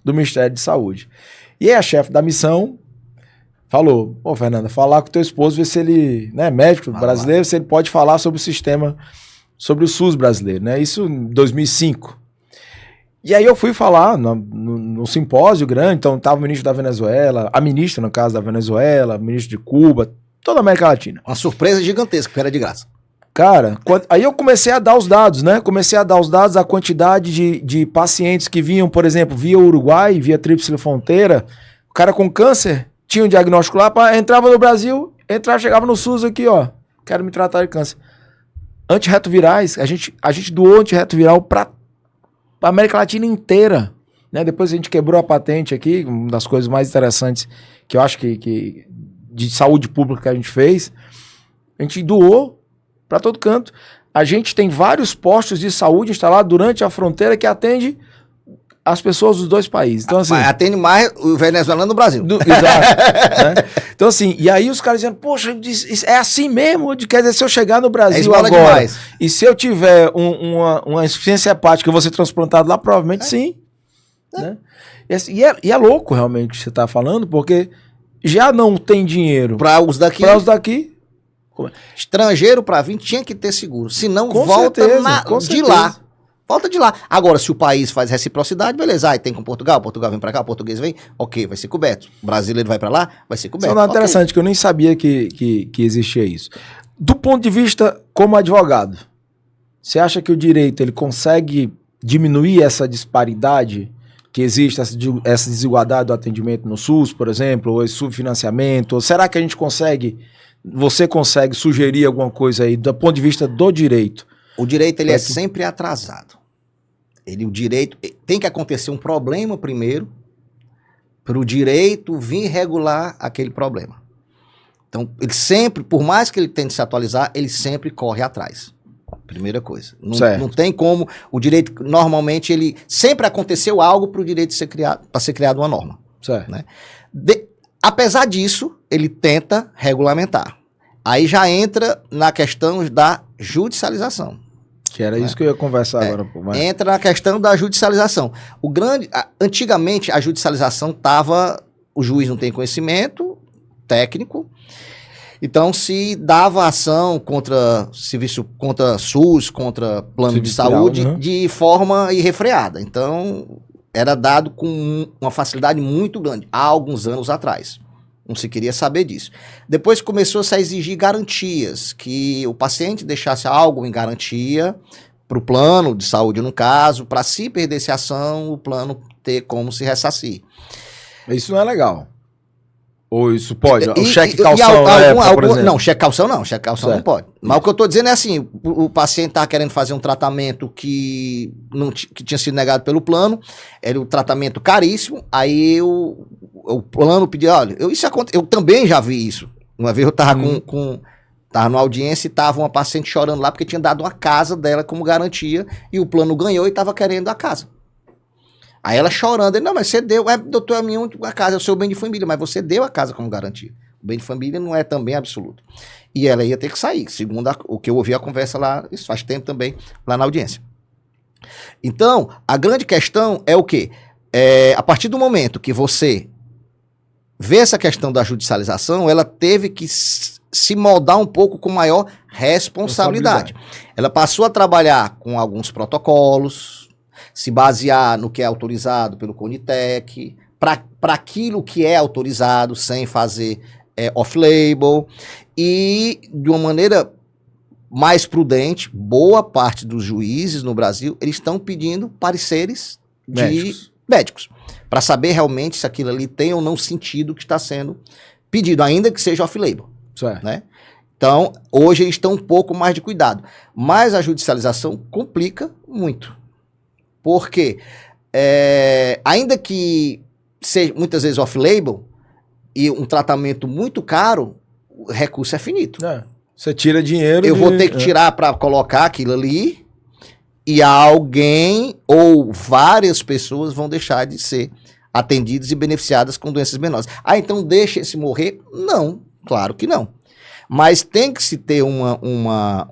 do Ministério de Saúde. E aí a chefe da missão falou, Fernanda, falar com o teu esposo, ver se ele, né, médico brasileiro, se ele pode falar sobre o sistema, sobre o SUS brasileiro, né? Isso em 2005. E aí eu fui falar no simpósio grande, então estava o ministro da Venezuela, a ministra, no caso, da Venezuela, o ministro de Cuba, Toda a América Latina. Uma surpresa gigantesca, que era de graça. Cara, aí eu comecei a dar os dados, né? Comecei a dar os dados, a quantidade de pacientes que vinham, por exemplo, via Uruguai, via Tríplice Fronteira. O cara com câncer tinha um diagnóstico lá, entrava no Brasil, chegava no SUS aqui, ó. Quero me tratar de câncer. Antirretrovirais, a gente doou antirretroviral para a América Latina inteira. Né? Depois a gente quebrou a patente aqui, uma das coisas mais interessantes que eu acho que de saúde pública que a gente fez. A gente doou para todo canto. A gente tem vários postos de saúde instalados durante a fronteira que atende as pessoas dos dois países. Então, assim, atende mais o venezuelano do Brasil. Exato. Né? Então, assim, e aí os caras dizendo, poxa, é assim mesmo? Quer dizer, se eu chegar no Brasil agora, demais. E se eu tiver uma insuficiência hepática, eu vou ser transplantado lá? Provavelmente sim. Né? E é louco realmente o que você está falando, porque já não tem dinheiro para os daqui. Estrangeiro para vir tinha que ter seguro, senão volta de lá. Volta de lá. Agora, se o país faz reciprocidade, beleza. Aí tem com Portugal vem pra cá, o português vem, ok, vai ser coberto. O brasileiro vai pra lá, vai ser coberto. Isso é interessante, que eu nem sabia que existia isso. Do ponto de vista como advogado, você acha que o direito ele consegue diminuir essa disparidade que existe, essa desigualdade do atendimento no SUS, por exemplo, ou esse subfinanciamento? Ou será que a gente você consegue sugerir alguma coisa aí do ponto de vista do direito? O direito ele é sempre atrasado. O direito tem que acontecer um problema primeiro para o direito vir regular aquele problema. Então, ele sempre, por mais que ele tente se atualizar, ele sempre corre atrás. Primeira coisa. Não tem como o direito, normalmente, ele sempre aconteceu algo para o direito ser criado, para ser criada uma norma. Certo. Né? Apesar disso, ele tenta regulamentar. Aí já entra na questão da judicialização. Que era isso que eu ia conversar agora. Entra na questão da judicialização. Antigamente, a judicialização estava... O juiz não tem conhecimento técnico, então se dava ação contra SUS, contra plano de saúde, de forma irrefreada. Então, era dado com uma facilidade muito grande, há alguns anos atrás. Não se queria saber disso. Depois começou-se a exigir garantias, que o paciente deixasse algo em garantia para o plano de saúde, no caso, para se perdesse a ação, o plano ter como se ressarcir. Isso não é legal. Ou isso pode? O cheque calção, por exemplo? Não, cheque calção não. Cheque calção não pode. Mas o que eu estou dizendo é assim, o paciente está querendo fazer um tratamento que tinha sido negado pelo plano, era um tratamento caríssimo, aí o plano pediu, olha, eu também já vi isso. Uma vez eu estava tava numa audiência e estava uma paciente chorando lá porque tinha dado uma casa dela como garantia e o plano ganhou e estava querendo a casa. Aí ela chorando, ele, não, mas você deu, doutor, a minha casa é o seu bem de família, mas você deu a casa como garantia. O bem de família não é também absoluto. E ela ia ter que sair, segundo o que eu ouvi a conversa lá, isso faz tempo também, lá na audiência. Então, a grande questão é o quê? A partir do momento que você vê essa questão da judicialização, ela teve que se moldar um pouco com maior responsabilidade. Ela passou a trabalhar com alguns protocolos, se basear no que é autorizado pelo Conitec, para aquilo que é autorizado, sem fazer off-label, e de uma maneira mais prudente, boa parte dos juízes no Brasil, eles estão pedindo pareceres de médicos, para saber realmente se aquilo ali tem ou não sentido que está sendo pedido, ainda que seja off-label. Né? Então, hoje eles estão um pouco mais de cuidado, mas a judicialização complica muito. Porque, ainda que seja muitas vezes off-label e um tratamento muito caro, o recurso é finito. Você tira dinheiro. Eu vou ter que tirar para colocar aquilo ali e alguém ou várias pessoas vão deixar de ser atendidas e beneficiadas com doenças menores. Então deixa esse morrer? Não, claro que não. Mas tem que se ter uma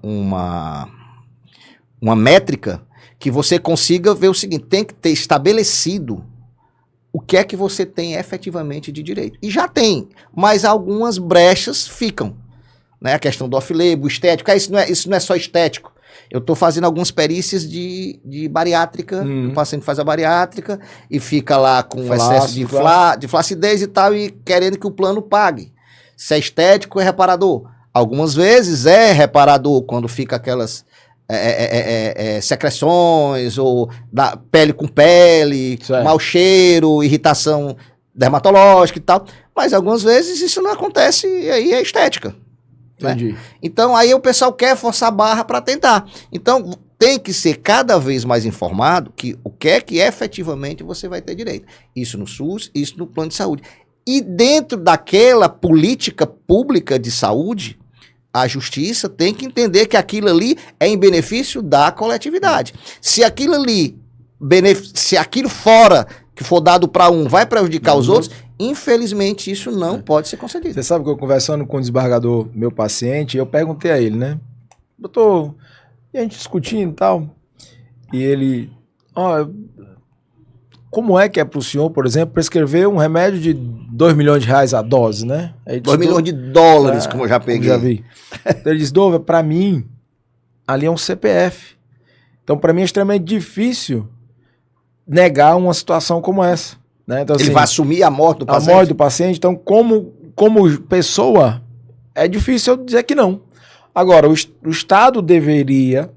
métrica que você consiga ver o seguinte, tem que ter estabelecido o que é que você tem efetivamente de direito. E já tem, mas algumas brechas ficam. Né? A questão do off-label, estético, isso não é só estético. Eu estou fazendo algumas perícias de bariátrica, o paciente faz a bariátrica e fica lá com excesso de flacidez e tal, e querendo que o plano pague. se é estético ou é reparador. Algumas vezes é reparador quando fica aquelas secreções, ou da pele com pele, Certo. mau cheiro, irritação dermatológica e tal. Mas algumas vezes isso não acontece e aí é estética. Entendi. Então aí o pessoal quer forçar a barra para tentar. Então tem que ser cada vez mais informado que o que é que efetivamente você vai ter direito. Isso no SUS, isso no plano de saúde. E dentro daquela política pública de saúde, a justiça tem que entender que aquilo ali é em benefício da coletividade. Se aquilo ali, se aquilo fora que for dado para um vai prejudicar os outros, infelizmente isso não pode ser concedido. Você sabe que eu conversando com o desembargador, meu paciente, eu perguntei a ele, né? Doutor, e a gente discutindo e tal, e ele, como é que é pro senhor, por exemplo, prescrever um remédio de 2 milhões de reais a dose, né? Aí 2 milhões de dólares, como eu já peguei. Já vi. Então ele disse, Dova, pra mim, ali é um CPF. Então pra mim é extremamente difícil negar uma situação como essa. Né? Então, ele assim, vai assumir a morte do paciente? A morte do paciente. Então, como pessoa, é difícil eu dizer que não. Agora, o Estado deveria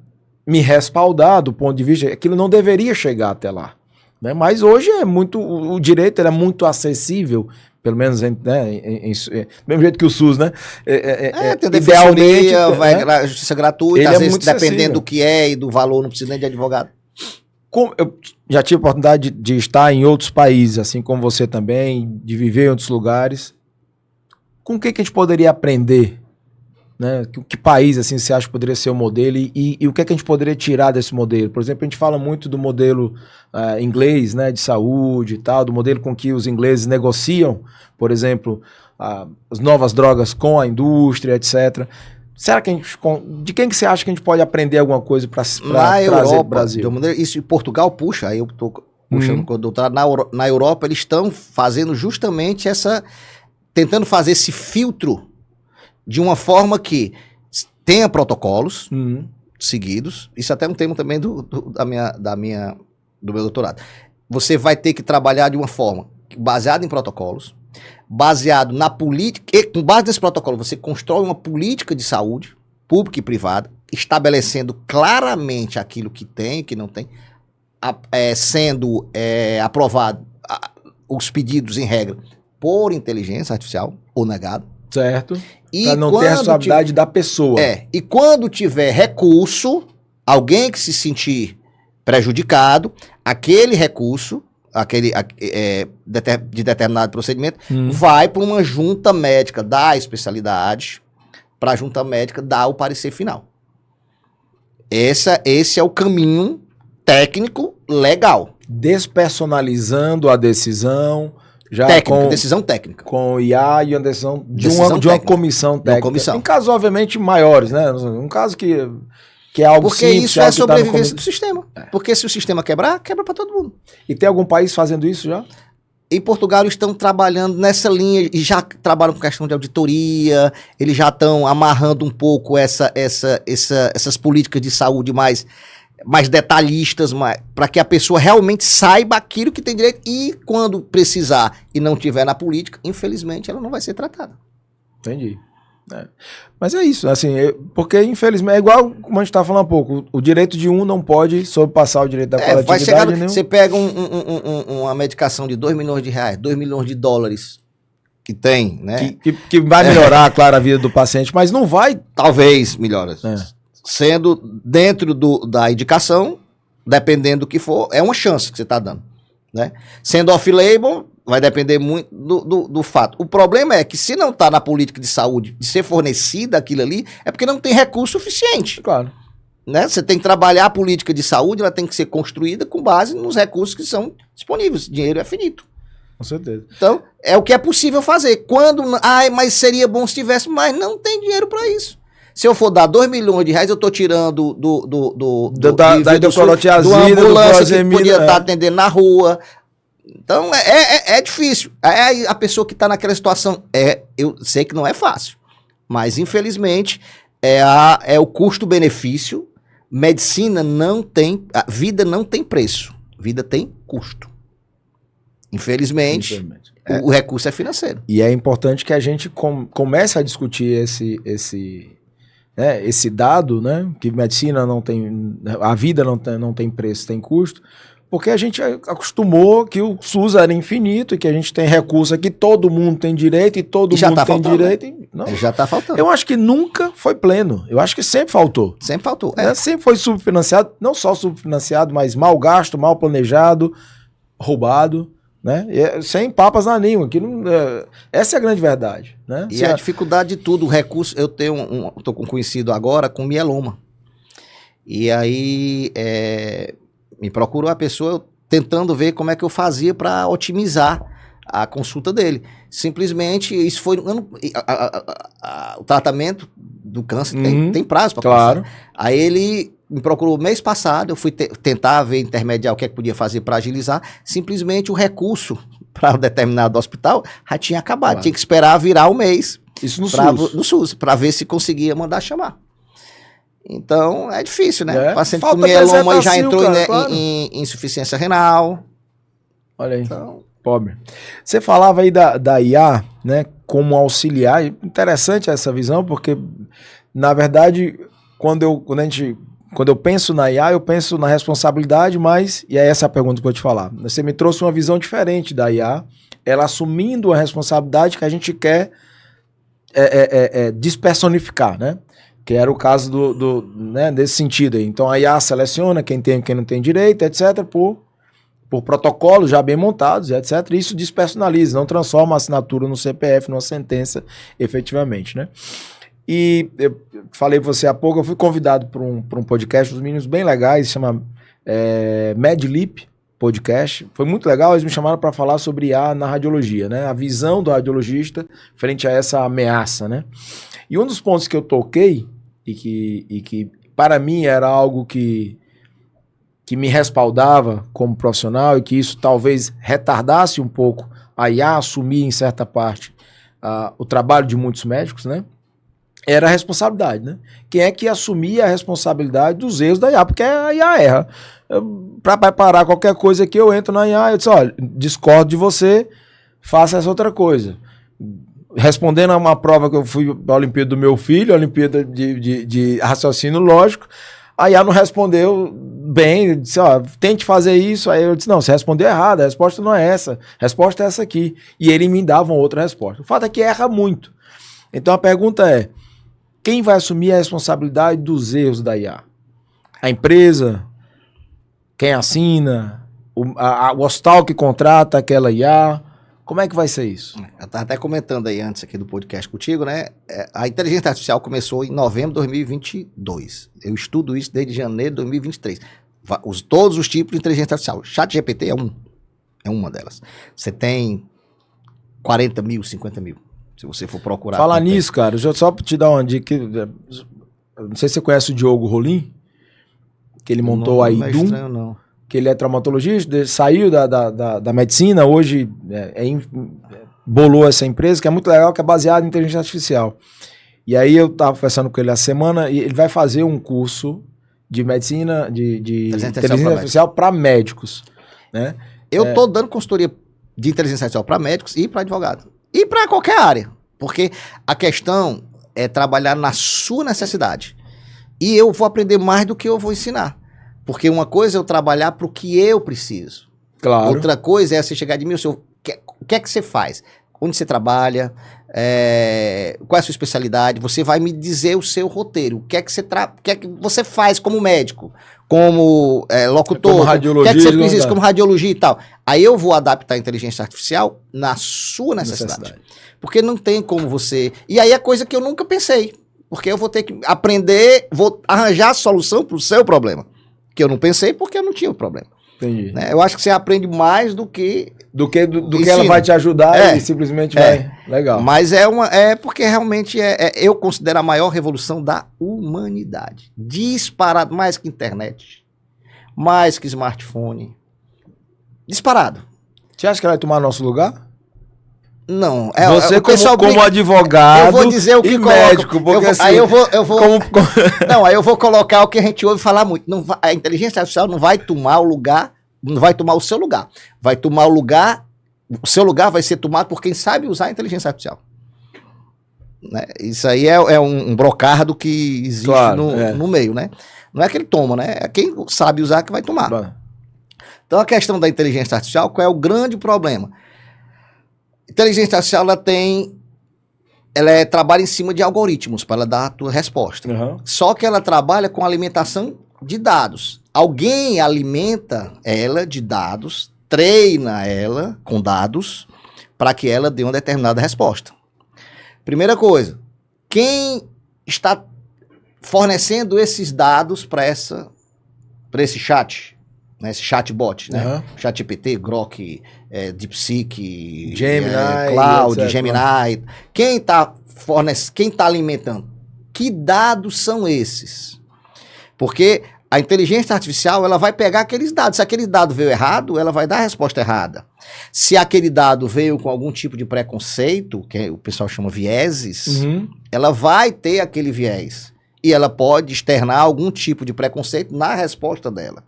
me respaldar do ponto de vista... Aquilo não deveria chegar até lá. Né? Mas hoje é muito... O direito é muito acessível, pelo menos né, do mesmo jeito que o SUS, né? Tem idealmente, vai justiça gratuita, ele às vezes muito dependendo acessível. do que é e do valor, não precisa nem de advogado. Eu já tive a oportunidade de estar em outros países, assim como você também, de viver em outros lugares. Com o que a gente poderia aprender? Né? Que país assim, você acha que poderia ser o modelo e o que a gente poderia tirar desse modelo? Por exemplo, a gente fala muito do modelo inglês, né, de saúde e tal, do modelo com que os ingleses negociam, por exemplo, as novas drogas com a indústria, etc. Será que de quem que você acha que a gente pode aprender alguma coisa para trazer para o Brasil? Isso em Portugal puxa, aí eu estou puxando com o doutorado. Na Europa eles estão fazendo justamente tentando fazer esse filtro de uma forma que tenha protocolos seguidos. Isso até é um termo também do meu doutorado. Você vai ter que trabalhar de uma forma baseada em protocolos, baseado na política, e com base nesse protocolo você constrói uma política de saúde, pública e privada, estabelecendo claramente aquilo que tem e que não tem, sendo aprovado os pedidos em regra por inteligência artificial ou negado. Certo. Para não ter a responsabilidade da pessoa. E quando tiver recurso, alguém que se sentir prejudicado, aquele recurso, de determinado procedimento, vai para uma junta médica da especialidade, para a junta médica dar o parecer final. Esse é o caminho técnico legal. Despersonalizando a decisão... Já decisão técnica. Com o IA e uma decisão de uma comissão técnica. Em casos, obviamente, maiores, né? Um caso que é algo porque simples. Isso é a sobrevivência do sistema. Porque se o sistema quebra para todo mundo. E tem algum país fazendo isso já? Em Portugal, eles estão trabalhando nessa linha e já trabalham com questão de auditoria, eles já estão amarrando um pouco essas políticas de saúde mais detalhistas, para que a pessoa realmente saiba aquilo que tem direito e quando precisar e não tiver na política, infelizmente ela não vai ser tratada. Entendi. Mas é isso, assim, porque infelizmente é igual como a gente estava falando há pouco, o direito de um não pode sobrepassar o direito da coletividade. Você pega uma medicação de 2 milhões de reais, 2 milhões de dólares que tem, né? Que vai melhorar, claro, a vida do paciente, mas não vai... Talvez melhore. Sendo dentro da indicação, dependendo do que for, é uma chance que você está dando. Né? Sendo off-label, vai depender muito do fato. O problema é que se não está na política de saúde de ser fornecida aquilo ali, é porque não tem recurso suficiente. Claro. Né? Você tem que trabalhar a política de saúde, ela tem que ser construída com base nos recursos que são disponíveis. Dinheiro é finito. Com certeza. Então, é o que é possível fazer. Mas seria bom se tivesse, mas não tem dinheiro para isso. Se eu for dar 2 milhões de reais, eu estou tirando da ambulância que podia estar atendendo na rua. Então, é difícil. A pessoa que está naquela situação, eu sei que não é fácil, mas infelizmente é o custo-benefício. Medicina não tem, a vida não tem preço, vida tem custo. Infelizmente. O recurso é financeiro. E é importante que a gente comece a discutir esse dado, né? Que medicina não tem... A vida não tem preço, tem custo. Porque a gente acostumou que o SUS era infinito e que a gente tem recurso aqui, todo mundo tem direito e todo mundo tem direito. Né? Não, já está faltando. Eu acho que nunca foi pleno. Eu acho que sempre faltou. Sempre faltou. Sempre foi subfinanciado, não só subfinanciado, mas mal gasto, mal planejado, roubado, né? Sem papas na língua. Essa é a grande verdade. Né? E a dificuldade de tudo, o recurso. Eu estou com um conhecido agora com mieloma. E aí... me procurou a pessoa tentando ver como é que eu fazia para otimizar a consulta dele. Simplesmente, isso foi... o tratamento do câncer tem prazo para começar. Aí ele me procurou mês passado, eu fui tentar ver, intermediar o que é que podia fazer para agilizar. Simplesmente o recurso para um determinado hospital já tinha acabado. Tinha que esperar virar o mês. Isso no SUS, para ver se conseguia mandar chamar. Então, é difícil, né? O paciente com mieloma já entrou em insuficiência renal. Olha aí, então, pobre. Você falava aí da IA, né, como auxiliar. Interessante essa visão, porque, na verdade, quando eu penso na IA, eu penso na responsabilidade, e é essa a pergunta que eu vou te falar. Você me trouxe uma visão diferente da IA, ela assumindo a responsabilidade que a gente quer despersonificar, né? Que era o caso né, desse sentido aí. Então a IA seleciona quem tem e quem não tem direito, etc., por protocolos já bem montados, etc. E isso despersonaliza, não transforma a assinatura no CPF, numa sentença, efetivamente, né? E eu falei para você há pouco, eu fui convidado para um podcast dos meninos bem legais, se chama MedLip Podcast. Foi muito legal, eles me chamaram para falar sobre IA na radiologia, né? A visão do radiologista frente a essa ameaça, né? E um dos pontos que eu toquei, e que para mim era algo que me respaldava como profissional, e que isso talvez retardasse um pouco a IA assumir em certa parte o trabalho de muitos médicos, né? Era a responsabilidade, né? Quem é que assumia a responsabilidade dos erros da IA? Porque a IA erra. Para preparar qualquer coisa aqui, eu entro na IA e disse, olha, discordo de você, faça essa outra coisa. Respondendo a uma prova que eu fui para a Olimpíada do meu filho, a Olimpíada de raciocínio lógico, a IA não respondeu bem, disse, ó, tente fazer isso. Aí eu disse, não, você respondeu errado, a resposta não é essa, a resposta é essa aqui. E ele me dava uma outra resposta. O fato é que erra muito. Então a pergunta é, quem vai assumir a responsabilidade dos erros da IA? A empresa? Quem assina? O hospital que contrata aquela IA? Como é que vai ser isso? Eu estava até comentando aí antes aqui do podcast contigo, né? A inteligência artificial começou em novembro de 2022. Eu estudo isso desde janeiro de 2023. Todos os tipos de inteligência artificial. ChatGPT é uma delas. Você tem 40 mil, 50 mil. Se você for procurar. Falar nisso, cara, deixa eu só te dar uma dica. Não sei se você conhece o Diogo Rolim, que ele montou a IDUM. Não é estranho, não. Que ele é traumatologista, saiu da medicina, hoje bolou essa empresa, que é muito legal, que é baseada em inteligência artificial. E aí eu estava conversando com ele a semana, e ele vai fazer um curso de medicina, de inteligência artificial para médicos. Né? Eu estou dando consultoria de inteligência artificial para médicos e para advogados. E para qualquer área. Porque a questão é trabalhar na sua necessidade. E eu vou aprender mais do que eu vou ensinar. Porque uma coisa é eu trabalhar para o que eu preciso. Claro. Outra coisa é você chegar de mim, o que é que você faz? Onde você trabalha? Qual é a sua especialidade? Você vai me dizer o seu roteiro. O que é que você faz como médico? Como locutor? Como radiologista. O que é que você precisa como radiologia e tal? Aí eu vou adaptar a inteligência artificial na sua necessidade. Porque não tem como você... E aí é coisa que eu nunca pensei. Porque eu vou ter que aprender, vou arranjar a solução para o seu problema. Que eu não pensei porque eu não tinha o problema. Entendi. Né? Eu acho que você aprende mais do que ela vai te ajudar e simplesmente vai... Legal. Mas porque realmente eu considero a maior revolução da humanidade. Disparado, mais que internet, mais que smartphone. Disparado. Você acha que ela vai tomar nosso lugar? Não. Você como advogado, eu vou dizer o que médico, porque aí eu vou não, aí eu vou colocar o que a gente ouve falar muito. Não vai, a inteligência artificial não vai tomar o lugar, não vai tomar o seu lugar. Vai tomar o lugar O seu lugar vai ser tomado por quem sabe usar a inteligência artificial. Né? Isso aí é um brocardo que existe no meio, né? Não é que ele toma, né? É quem sabe usar que vai tomar. Bom. Então a questão da inteligência artificial, qual é o grande problema? Inteligência artificial, ela trabalha em cima de algoritmos para ela dar a tua resposta. Uhum. Só que ela trabalha com alimentação de dados. Alguém alimenta ela de dados, treina ela com dados para que ela dê uma determinada resposta. Primeira coisa, quem está fornecendo esses dados para esse chat, né, esse chatbot, né? Uhum. ChatGPT, Grok, DeepSeek, Gemini, Cloud, etc. Gemini. Quem está alimentando? Que dados são esses? Porque a inteligência artificial, ela vai pegar aqueles dados. Se aquele dado veio errado, ela vai dar a resposta errada. Se aquele dado veio com algum tipo de preconceito, que o pessoal chama vieses, ela vai ter aquele viés. E ela pode externar algum tipo de preconceito na resposta dela.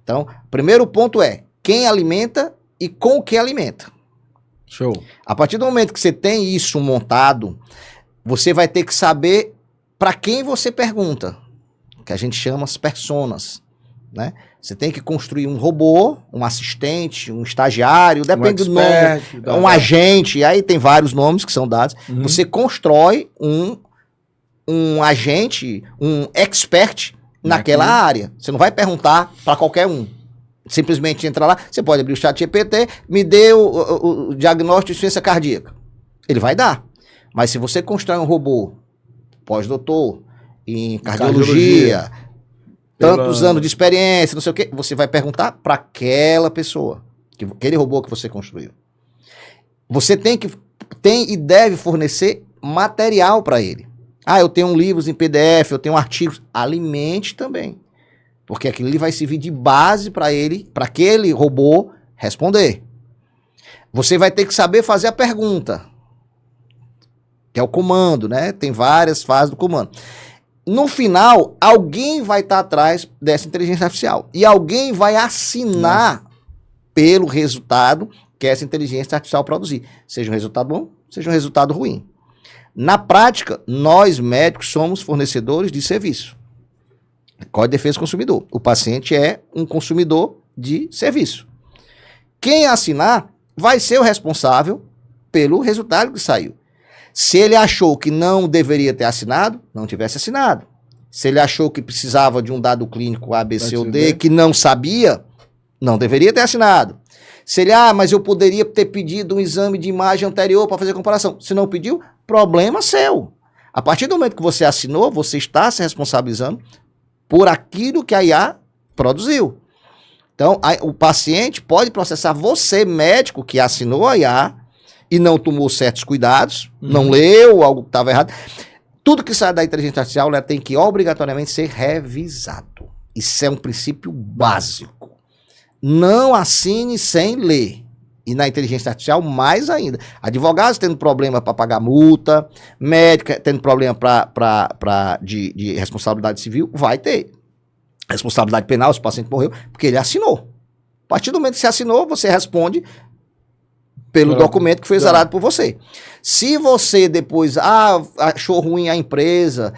Então, primeiro ponto é quem alimenta e com o que alimenta. Show. A partir do momento que você tem isso montado, você vai ter que saber para quem você pergunta, que a gente chama as personas, né? Você tem que construir um robô, um assistente, um estagiário, depende do nome, um agente, e aí tem vários nomes que são dados. Você constrói um agente, um expert naquela área. Você não vai perguntar para qualquer um. Simplesmente entra lá, você pode abrir o ChatGPT, me dê o diagnóstico de insuficiência cardíaca. Ele vai dar. Mas se você constrói um robô pós-doutor em cardiologia, tantos anos de experiência, não sei o quê, você vai perguntar para aquela pessoa, aquele robô que você construiu. Você tem e deve fornecer material para ele. Ah, eu tenho livros em PDF, eu tenho artigos. Alimente também. Porque aquilo ali vai servir de base para ele, para aquele robô responder. Você vai ter que saber fazer a pergunta, que é o comando, né? Tem várias fases do comando. No final, alguém vai estar atrás dessa inteligência artificial. E alguém vai assinar pelo resultado que essa inteligência artificial produzir. Seja um resultado bom, seja um resultado ruim. Na prática, nós médicos somos fornecedores de serviço. Código de Defesa do Consumidor. O paciente é um consumidor de serviço. Quem assinar vai ser o responsável pelo resultado que saiu. Se ele achou que não deveria ter assinado, não tivesse assinado. Se ele achou que precisava de um dado clínico A, B, C ou D, que não sabia, não deveria ter assinado. Se ele, mas eu poderia ter pedido um exame de imagem anterior para fazer comparação. Se não pediu, problema seu. A partir do momento que você assinou, você está se responsabilizando por aquilo que a IA produziu. Então, o paciente pode processar você, médico, que assinou a IA e não tomou certos cuidados, não leu algo que estava errado. Tudo que sai da inteligência artificial, ela tem que obrigatoriamente ser revisado. Isso é um princípio básico. Não assine sem ler. E na inteligência artificial, mais ainda. Advogados tendo problema para pagar multa, médica tendo problema de responsabilidade civil, vai ter. Responsabilidade penal, se o paciente morreu, porque ele assinou. A partir do momento que você assinou, você responde pelo documento que foi exarado por você. Se você depois, achou ruim a empresa,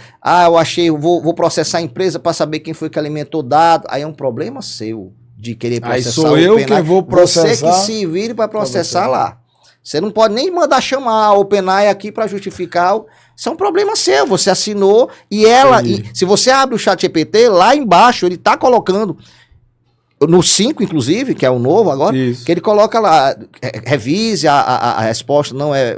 vou processar a empresa para saber quem foi que alimentou dado, aí é um problema seu de querer processar. Aí sou eu quem vou processar. Você que se vire para processar lá. Você não pode nem mandar chamar a OpenAI aqui para justificar. Isso é um problema seu. Você assinou e se você abre o ChatGPT, lá embaixo ele está colocando, no 5, inclusive, que é o novo agora, que ele coloca lá, revise, a resposta não é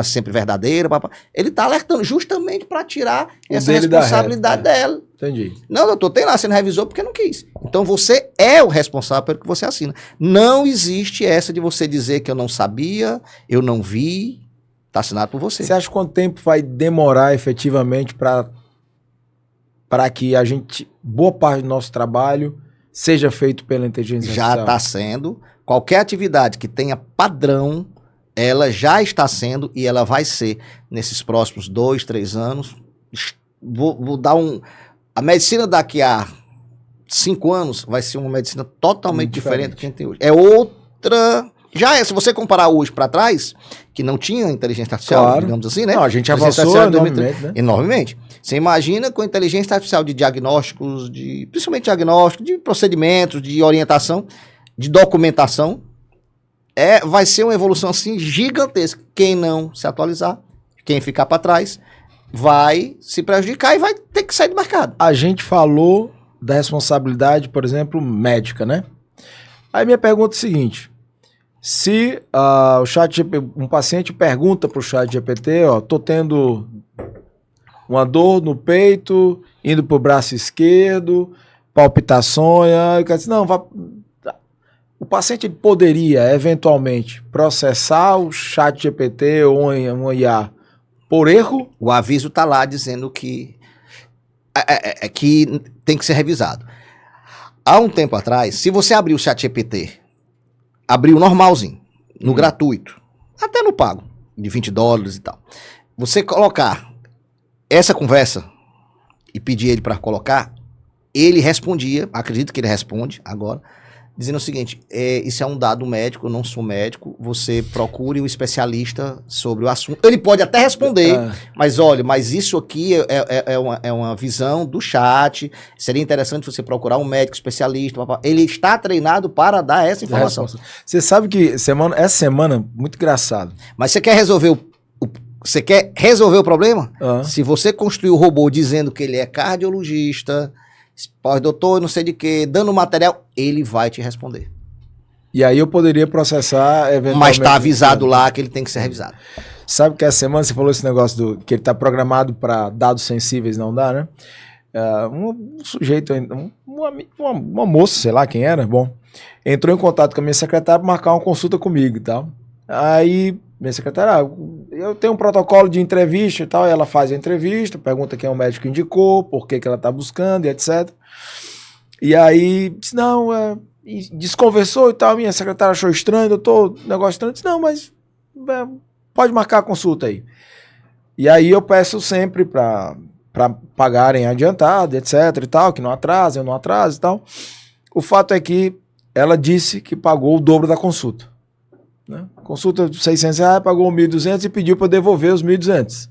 sempre verdadeira. Ele está alertando justamente para tirar essa responsabilidade dela. Entendi. Não, doutor, tem lá, você não revisou porque não quis. Então você é o responsável pelo que você assina. Não existe essa de você dizer que eu não sabia, eu não vi, está assinado por você. Você acha quanto tempo vai demorar efetivamente para que boa parte do nosso trabalho seja feito pela inteligência artificial? Já está sendo. Qualquer atividade que tenha padrão, ela já está sendo e ela vai ser nesses próximos 2, 3 anos. Vou dar a medicina daqui a 5 anos vai ser uma medicina totalmente diferente do que a gente tem hoje. É outra Já se você comparar hoje para trás, que não tinha inteligência artificial, Claro. digamos assim, né? Não, a gente Inteligência avançou artificial enormemente, né? enormemente. Você imagina com a inteligência artificial de diagnósticos, principalmente diagnóstico, de procedimentos, de orientação, de documentação, vai ser uma evolução assim gigantesca. Quem não se atualizar, quem ficar para trás, vai se prejudicar e vai ter que sair do mercado. A gente falou da responsabilidade, por exemplo, médica, né? Aí minha pergunta é a seguinte: se um paciente pergunta para o chat GPT, tô tendo uma dor no peito, indo para o braço esquerdo, palpitações, aí o cara diz, não, o paciente poderia, eventualmente, processar o chat GPT ou um IA por erro? O aviso está lá dizendo que tem que ser revisado. Há um tempo atrás, se você abrir o chat GPT, abrir o normalzinho, no gratuito, até no pago, de $20 e tal, você colocar essa conversa e pedir ele para colocar, ele respondia, acredito que ele responde agora, dizendo o seguinte, isso é um dado médico, eu não sou médico, você procure um especialista sobre o assunto. Ele pode até responder, mas olha, mas isso aqui é uma visão do chat, seria interessante você procurar um médico especialista, ele está treinado para dar essa informação. Você sabe que essa semana, muito engraçado. Mas você quer resolver o problema? Se você construir o robô dizendo que ele é cardiologista, pós-doutor, não sei de que, dando material, ele vai te responder. E aí eu poderia processar eventualmente. Mas está avisado lá que ele tem que ser revisado. Sabe que essa semana você falou esse negócio que ele está programado para dados sensíveis, não dá, né? Um sujeito, uma moça, sei lá quem era, entrou em contato com a minha secretária para marcar uma consulta comigo e tal. Aí, minha secretária, eu tenho um protocolo de entrevista e tal, e ela faz a entrevista, pergunta quem é o médico que indicou, por que ela tá buscando e etc. E aí, disse, não, desconversou e tal, minha secretária achou estranho, doutor, negócio estranho, disse, não, mas pode marcar a consulta aí. E aí eu peço sempre para pagarem adiantado, etc e tal, que não atrase, eu não atraso e tal. O fato é que ela disse que pagou o dobro da consulta. Né? Consulta de R$600, pagou 1.200 e pediu para devolver os 1.200.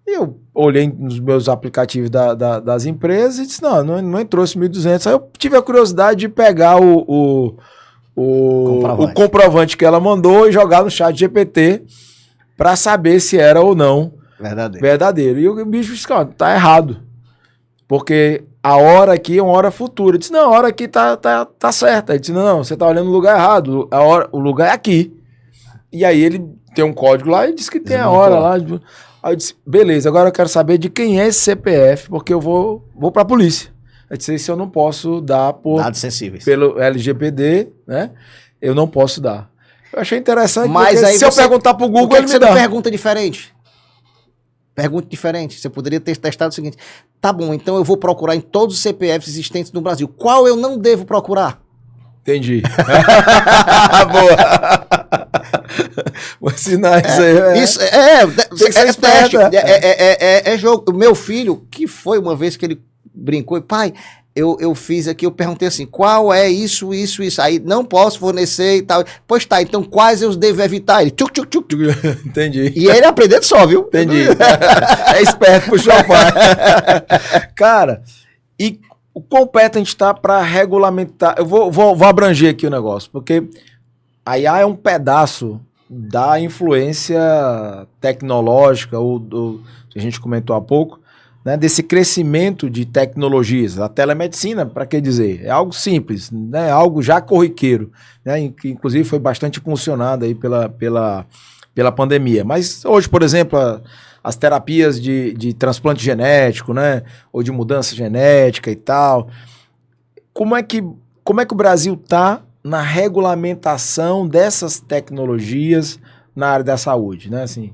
E eu olhei nos meus aplicativos das empresas e disse, não entrou esse 1.200. Aí eu tive a curiosidade de pegar o comprovante que ela mandou e jogar no chat GPT para saber se era ou não verdadeiro. E o bicho disse, tá errado. Porque a hora aqui é uma hora futura. Eu disse, não, a hora aqui tá certa. Ele disse, não, você tá olhando no lugar errado. O lugar é aqui. E aí ele tem um código lá e disse que tem a hora lá. Aí eu disse, beleza, agora eu quero saber de quem é esse CPF, porque eu vou pra polícia. Eu disse, isso eu não posso dar dados sensíveis. Pelo LGPD, né? Eu não posso dar. Eu achei interessante, mas aí se eu perguntar pro Google, ele me dá. Você pergunta diferente. Pergunta diferente. Você poderia ter testado o seguinte, tá bom, então eu vou procurar em todos os CPFs existentes no Brasil. Qual eu não devo procurar? Entendi. Boa. Vou ensinar isso aí. Isso, teste. É jogo. O meu filho, que foi uma vez que ele brincou, pai, eu fiz aqui, eu perguntei assim, qual é isso? Aí não posso fornecer e tal. Pois tá, então quais eu devo evitar? Ele tchuc. Entendi. E ele aprendendo só, viu? Entendi. É esperto, puxou a parte. Cara, e o quão perto a gente está para regulamentar? Eu vou abranger aqui o negócio, porque a IA é um pedaço da influência tecnológica, que a gente comentou há pouco, né, desse crescimento de tecnologias. A telemedicina, para que dizer? É algo simples, né, algo já corriqueiro, né, que inclusive foi bastante impulsionado aí pela pandemia. Mas hoje, por exemplo, as terapias de transplante genético, né, ou de mudança genética e tal, como é que o Brasil está na regulamentação dessas tecnologias na área da saúde, né, assim,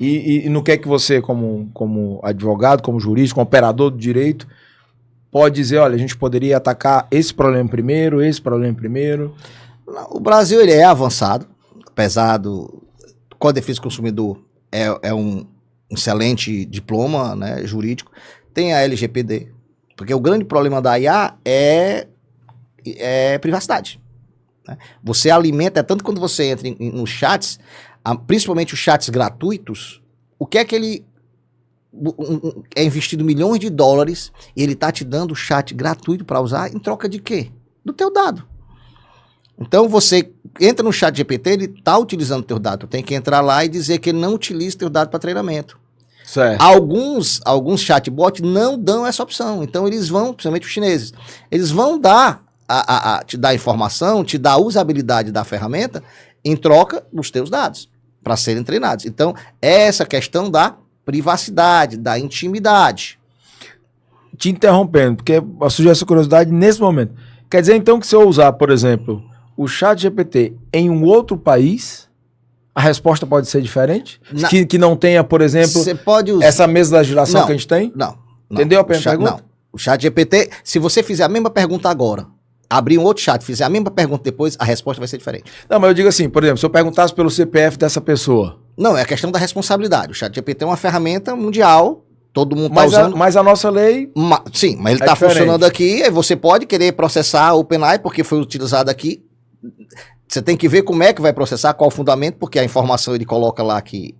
e no que é que você, como advogado, como jurista, como operador do direito, pode dizer, olha, a gente poderia atacar esse problema primeiro. O Brasil, ele é avançado, apesar do Código de Defesa do Consumidor é um excelente diploma, né, jurídico, tem a LGPD, porque o grande problema da IA é privacidade. né? Você alimenta, tanto quando você entra nos chats, principalmente os chats gratuitos, o que é que ele é investido milhões de dólares e ele tá te dando o chat gratuito para usar em troca de quê? Do teu dado. Então você entra no chat GPT, ele tá utilizando o teu dado. Tu tem que entrar lá e dizer que ele não utiliza o teu dado para treinamento. Certo. Alguns chatbots não dão essa opção. Então eles vão, principalmente os chineses, eles vão dar te dar informação, te dar a usabilidade da ferramenta em troca dos teus dados para serem treinados. Então, é essa questão da privacidade, da intimidade. Te interrompendo, porque surgiu essa curiosidade nesse momento. Quer dizer, então, que se eu usar, por exemplo, o chat GPT em um outro país, a resposta pode ser diferente? Que não tenha, por exemplo, pode usar essa mesma legislação que a gente tem? Não. Entendeu a pergunta? Não. O chat GPT, se você fizer a mesma pergunta agora, abrir um outro chat, fizer a mesma pergunta depois, a resposta vai ser diferente. Não, mas eu digo assim, por exemplo, se eu perguntasse pelo CPF dessa pessoa... Não, é a questão da responsabilidade. O chat GPT é uma ferramenta mundial, todo mundo está usando. Mas a nossa lei... Sim, mas ele está funcionando aqui, e você pode querer processar a OpenAI, porque foi utilizado aqui. Você tem que ver como é que vai processar, qual o fundamento, porque a informação ele coloca lá que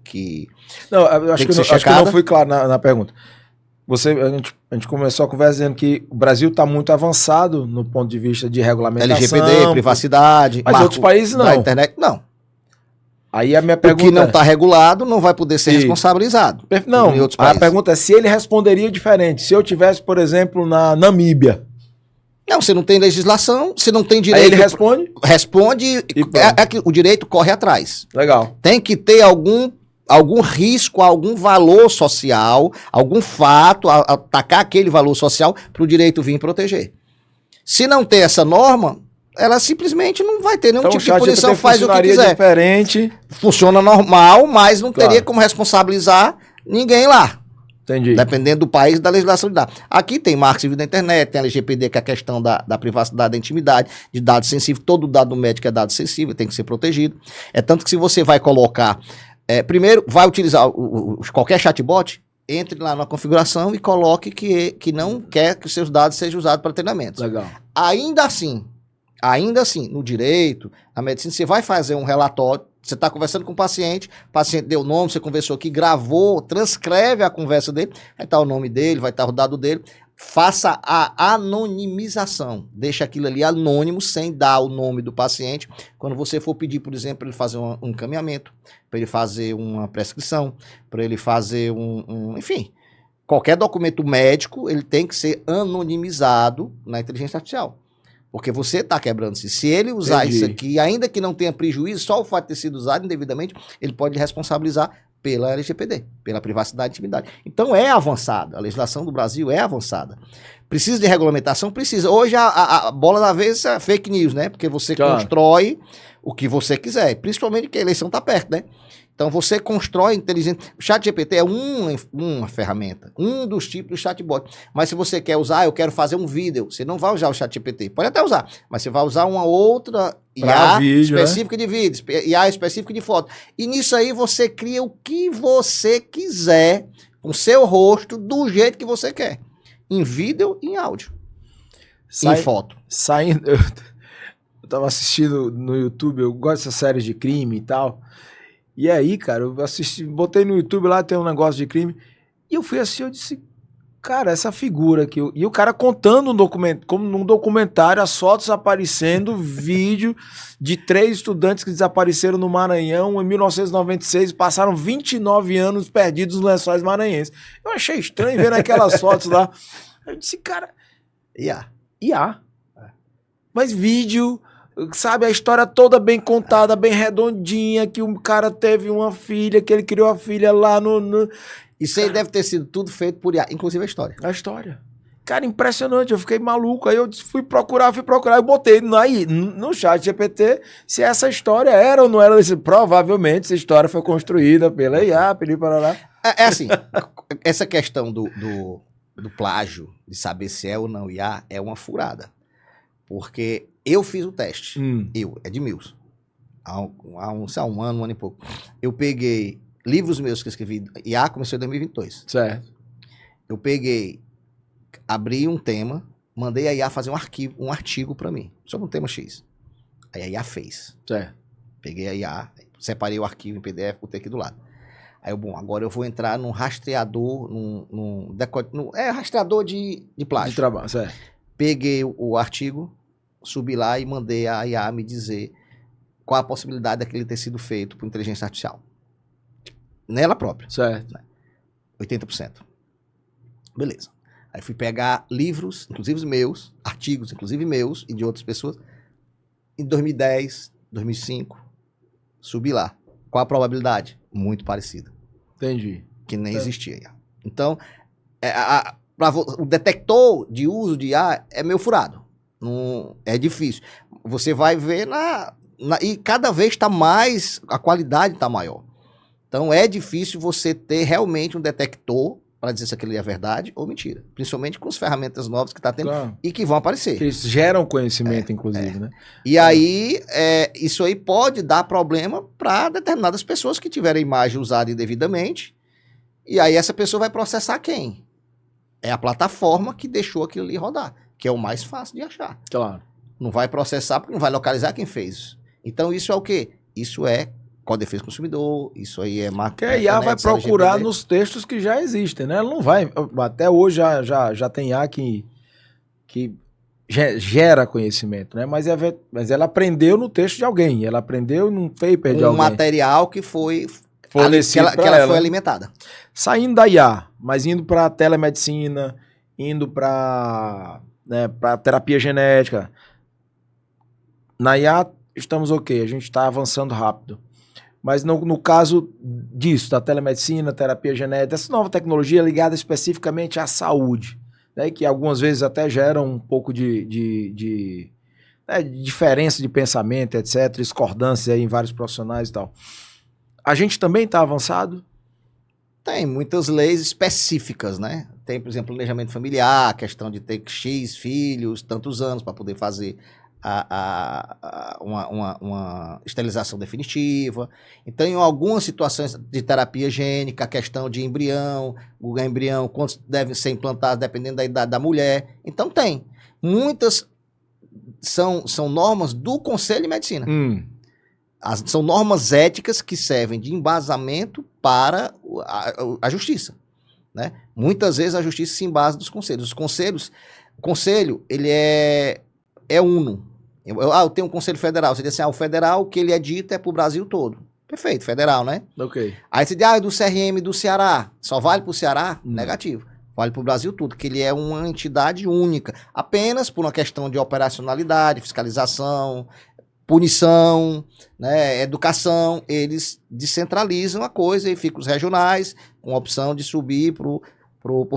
não, eu acho que não fui claro na pergunta. A gente começou a conversa dizendo que o Brasil está muito avançado no ponto de vista de regulamentação. LGPD, privacidade. Mas outros países não. Da internet, não. Aí a minha pergunta... O que não está regulado não vai poder ser responsabilizado. Não, a pergunta é se ele responderia diferente. Se eu tivesse, por exemplo, na Namíbia. Não, você não tem legislação, você não tem direito... Aí ele responde? Responde, o direito corre atrás. Legal. Tem que ter algum risco, algum valor social, algum fato, atacar aquele valor social para o direito vir proteger. Se não ter essa norma, ela simplesmente não vai ter nenhum tipo de punição, faz o que quiser. Diferente. Funciona normal, mas não teria como responsabilizar ninguém lá. Entendi. Dependendo do país, da legislação de dados. Aqui tem marco civil da internet, tem a LGPD, que é a questão da privacidade, da intimidade, de dados sensíveis. Todo dado médico é dado sensível, tem que ser protegido. É tanto que se você vai colocar... primeiro, vai utilizar qualquer chatbot, entre lá na configuração e coloque que não quer que os seus dados sejam usados para treinamento. Legal. Ainda assim, no direito, na medicina, você vai fazer um relatório, você está conversando com o paciente deu o nome, você conversou aqui, gravou, transcreve a conversa dele, vai estar o nome dele, vai estar o dado dele, faça a anonimização, deixa aquilo ali anônimo, sem dar o nome do paciente, quando você for pedir, por exemplo, para ele fazer um encaminhamento, para ele fazer uma prescrição, para ele fazer enfim, qualquer documento médico, ele tem que ser anonimizado na inteligência artificial. Porque você está quebrando-se. Se ele usar isso aqui, ainda que não tenha prejuízo, só o fato de ter sido usado indevidamente, ele pode responsabilizar pela LGPD, pela privacidade e intimidade. Então é avançada. A legislação do Brasil é avançada. Precisa de regulamentação? Precisa. Hoje a bola da vez é fake news, né? Porque você constrói o que você quiser. Principalmente que a eleição está perto, né? Então você constrói inteligência. O ChatGPT é uma ferramenta, um dos tipos do chatbot. Mas se você quer usar, eu quero fazer um vídeo, você não vai usar o ChatGPT. Pode até usar, mas você vai usar uma outra IA específica de vídeos, IA específica de foto. E nisso aí você cria o que você quiser com seu rosto, do jeito que você quer. Em vídeo e em áudio. Em foto. Eu tava assistindo no YouTube, eu gosto dessas séries de crime e tal. E aí, cara, eu botei no YouTube lá, tem um negócio de crime, e eu fui assistir, eu disse, cara, essa figura aqui, e o cara contando como num documentário, as fotos aparecendo, vídeo de 3 estudantes que desapareceram no Maranhão em 1996, passaram 29 anos perdidos nos Lençóis Maranhenses. Eu achei estranho ver aquelas fotos lá. Eu disse, cara, IA. Mas vídeo... Sabe, a história toda bem contada, bem redondinha, que o cara teve uma filha, que ele criou a filha lá no... Isso aí deve ter sido tudo feito por IA, inclusive a história. A história. Cara, impressionante, eu fiquei maluco, aí eu fui procurar, eu botei no chat GPT se essa história era ou não era, provavelmente essa história foi construída pela IA, para lá. É assim, essa questão do plágio, de saber se é ou não IA, é uma furada. Porque eu fiz o teste. Edmilson. Há um ano e pouco. Eu peguei livros meus que eu escrevi. IA começou em 2022. Certo. Eu peguei, abri um tema, mandei a IA fazer um artigo para mim, sobre um tema X. Aí a IA fez. Certo. Peguei a IA, separei o arquivo em PDF, botei aqui do lado. Aí agora eu vou entrar num rastreador, rastreador de plágio. De trabalho, certo. Peguei o artigo, subi lá e mandei a IA me dizer qual a possibilidade daquele ter sido feito por inteligência artificial. Nela própria. Certo. 80%. Beleza. Aí fui pegar livros, inclusive meus, artigos, inclusive meus e de outras pessoas, em 2010, 2005, subi lá. Qual a probabilidade? Muito parecida. Entendi. Que nem existia IA. Então, o detector de uso de IA é meio furado. Não, é difícil. Você vai ver e cada vez está mais, a qualidade está maior. Então, é difícil você ter realmente um detector para dizer se aquilo é verdade ou mentira. Principalmente com as ferramentas novas que está tendo e que vão aparecer. Que eles geram conhecimento, inclusive, né? E aí, isso aí pode dar problema para determinadas pessoas que tiverem a imagem usada indevidamente. E aí essa pessoa vai processar quem? É a plataforma que deixou aquilo ali rodar, que é o mais fácil de achar. Claro. Não vai processar porque não vai localizar quem fez. Então isso é o quê? Isso é Código de Defesa do Consumidor, isso aí é marca. Que a IA vai procurar nos textos que já existem, né? Ela não vai. Até hoje já tem IA que gera conhecimento, né? Mas ela aprendeu no texto de alguém, ela aprendeu num paper de alguém. Um material que foi fornecido que ela foi alimentada. Saindo da IA, mas indo para telemedicina, indo para terapia genética. Na IA estamos ok, a gente está avançando rápido. Mas no caso disso, da telemedicina, terapia genética, essa nova tecnologia ligada especificamente à saúde, né, que algumas vezes até geram um pouco de diferença de pensamento, etc., discordância em vários profissionais e tal. A gente também está avançado? Tem muitas leis específicas, né? Tem, por exemplo, planejamento familiar, questão de ter X filhos, tantos anos para poder fazer uma esterilização definitiva. Então, em algumas situações de terapia gênica, a questão de embrião, o embrião, quantos devem ser implantados dependendo da idade da mulher. Então, tem. Muitas são normas do Conselho de Medicina. São normas éticas que servem de embasamento para a justiça, né? Muitas vezes a justiça se embasa dos conselhos. O conselho, ele é uno. Eu tenho um conselho federal. Você diz assim, o federal, o que ele é dito é para o Brasil todo. Perfeito, federal, né? Ok. Aí você diz, do CRM do Ceará. Só vale para o Ceará? Negativo. Vale para o Brasil todo, que ele é uma entidade única. Apenas por uma questão de operacionalidade, fiscalização, punição, né, educação, eles descentralizam a coisa e ficam os regionais com a opção de subir pro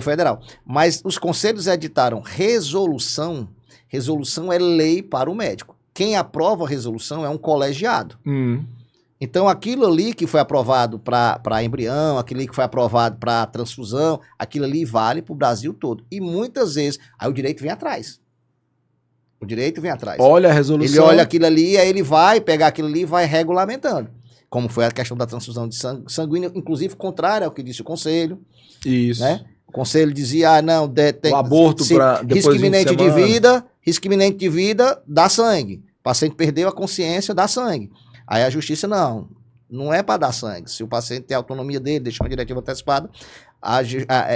federal. Mas os conselhos editaram resolução. Resolução é lei para o médico. Quem aprova a resolução é um colegiado. Então, aquilo ali que foi aprovado para embrião, aquilo ali que foi aprovado para transfusão, aquilo ali vale para o Brasil todo. E muitas vezes, aí o direito vem atrás. O direito vem atrás. Olha a resolução. Ele olha aquilo ali, aí ele vai pegar aquilo ali e vai regulamentando. Como foi a questão da transfusão de sanguíneo, inclusive contrário ao que disse o conselho. Isso. Né? O conselho dizia, tem o aborto para depois risco iminente de vida, risco iminente de vida, dá sangue. O paciente perdeu a consciência, dá sangue. Aí a justiça, não é para dar sangue. Se o paciente tem a autonomia dele, deixou uma diretiva antecipada,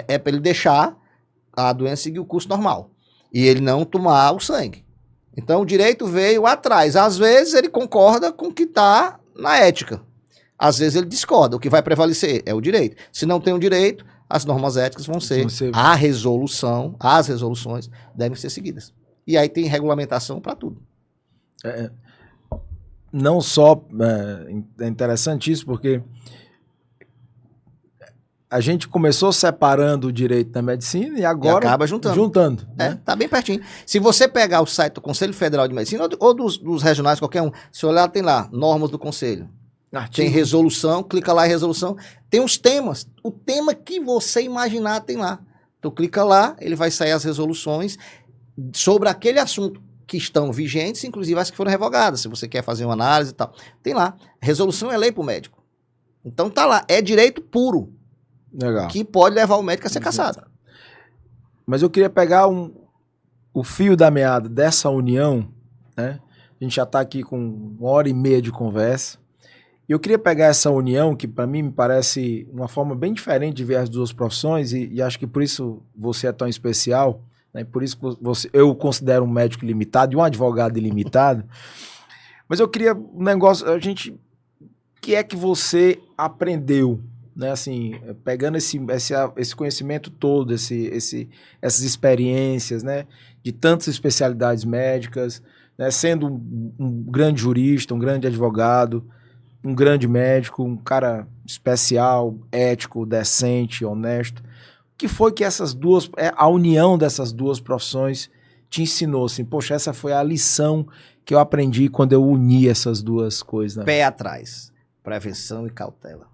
é para ele deixar a doença seguir o curso normal. E ele não tomar o sangue. Então, o direito veio atrás. Às vezes, ele concorda com o que está na ética. Às vezes, ele discorda. O que vai prevalecer é o direito. Se não tem o direito, as normas éticas vão ser as resoluções devem ser seguidas. E aí tem regulamentação para tudo. Não só é interessante isso, porque a gente começou separando o direito da medicina e agora acaba juntando. Né? Tá bem pertinho. Se você pegar o site do Conselho Federal de Medicina ou dos regionais, qualquer um, se olhar, tem lá, normas do Conselho. Tem resolução, clica lá em resolução. Tem os temas. O tema que você imaginar tem lá. Então clica lá, ele vai sair as resoluções sobre aquele assunto que estão vigentes, inclusive as que foram revogadas. Se você quer fazer uma análise e tal. Tem lá. Resolução é lei para o médico. Então tá lá. É direito puro. Legal. Que pode levar o médico a ser cassado. Mas eu queria pegar o fio da meada dessa união, né, A gente já está aqui com 1h30 de conversa. E eu queria pegar essa união, que para mim me parece uma forma bem diferente de ver as duas profissões, e acho que por isso você é tão especial, né? Por isso que eu considero um médico ilimitado e um advogado ilimitado. Mas eu queria um negócio, o que é que você aprendeu, né? Assim, pegando esse conhecimento todo, essas experiências, né? De tantas especialidades médicas, né? Sendo um grande jurista, um grande advogado, um grande médico, um cara especial, ético, decente, honesto. O que foi que a união dessas duas profissões te ensinou? Assim, poxa, essa foi a lição que eu aprendi quando eu uni essas duas coisas. Né? Pé atrás, prevenção e cautela.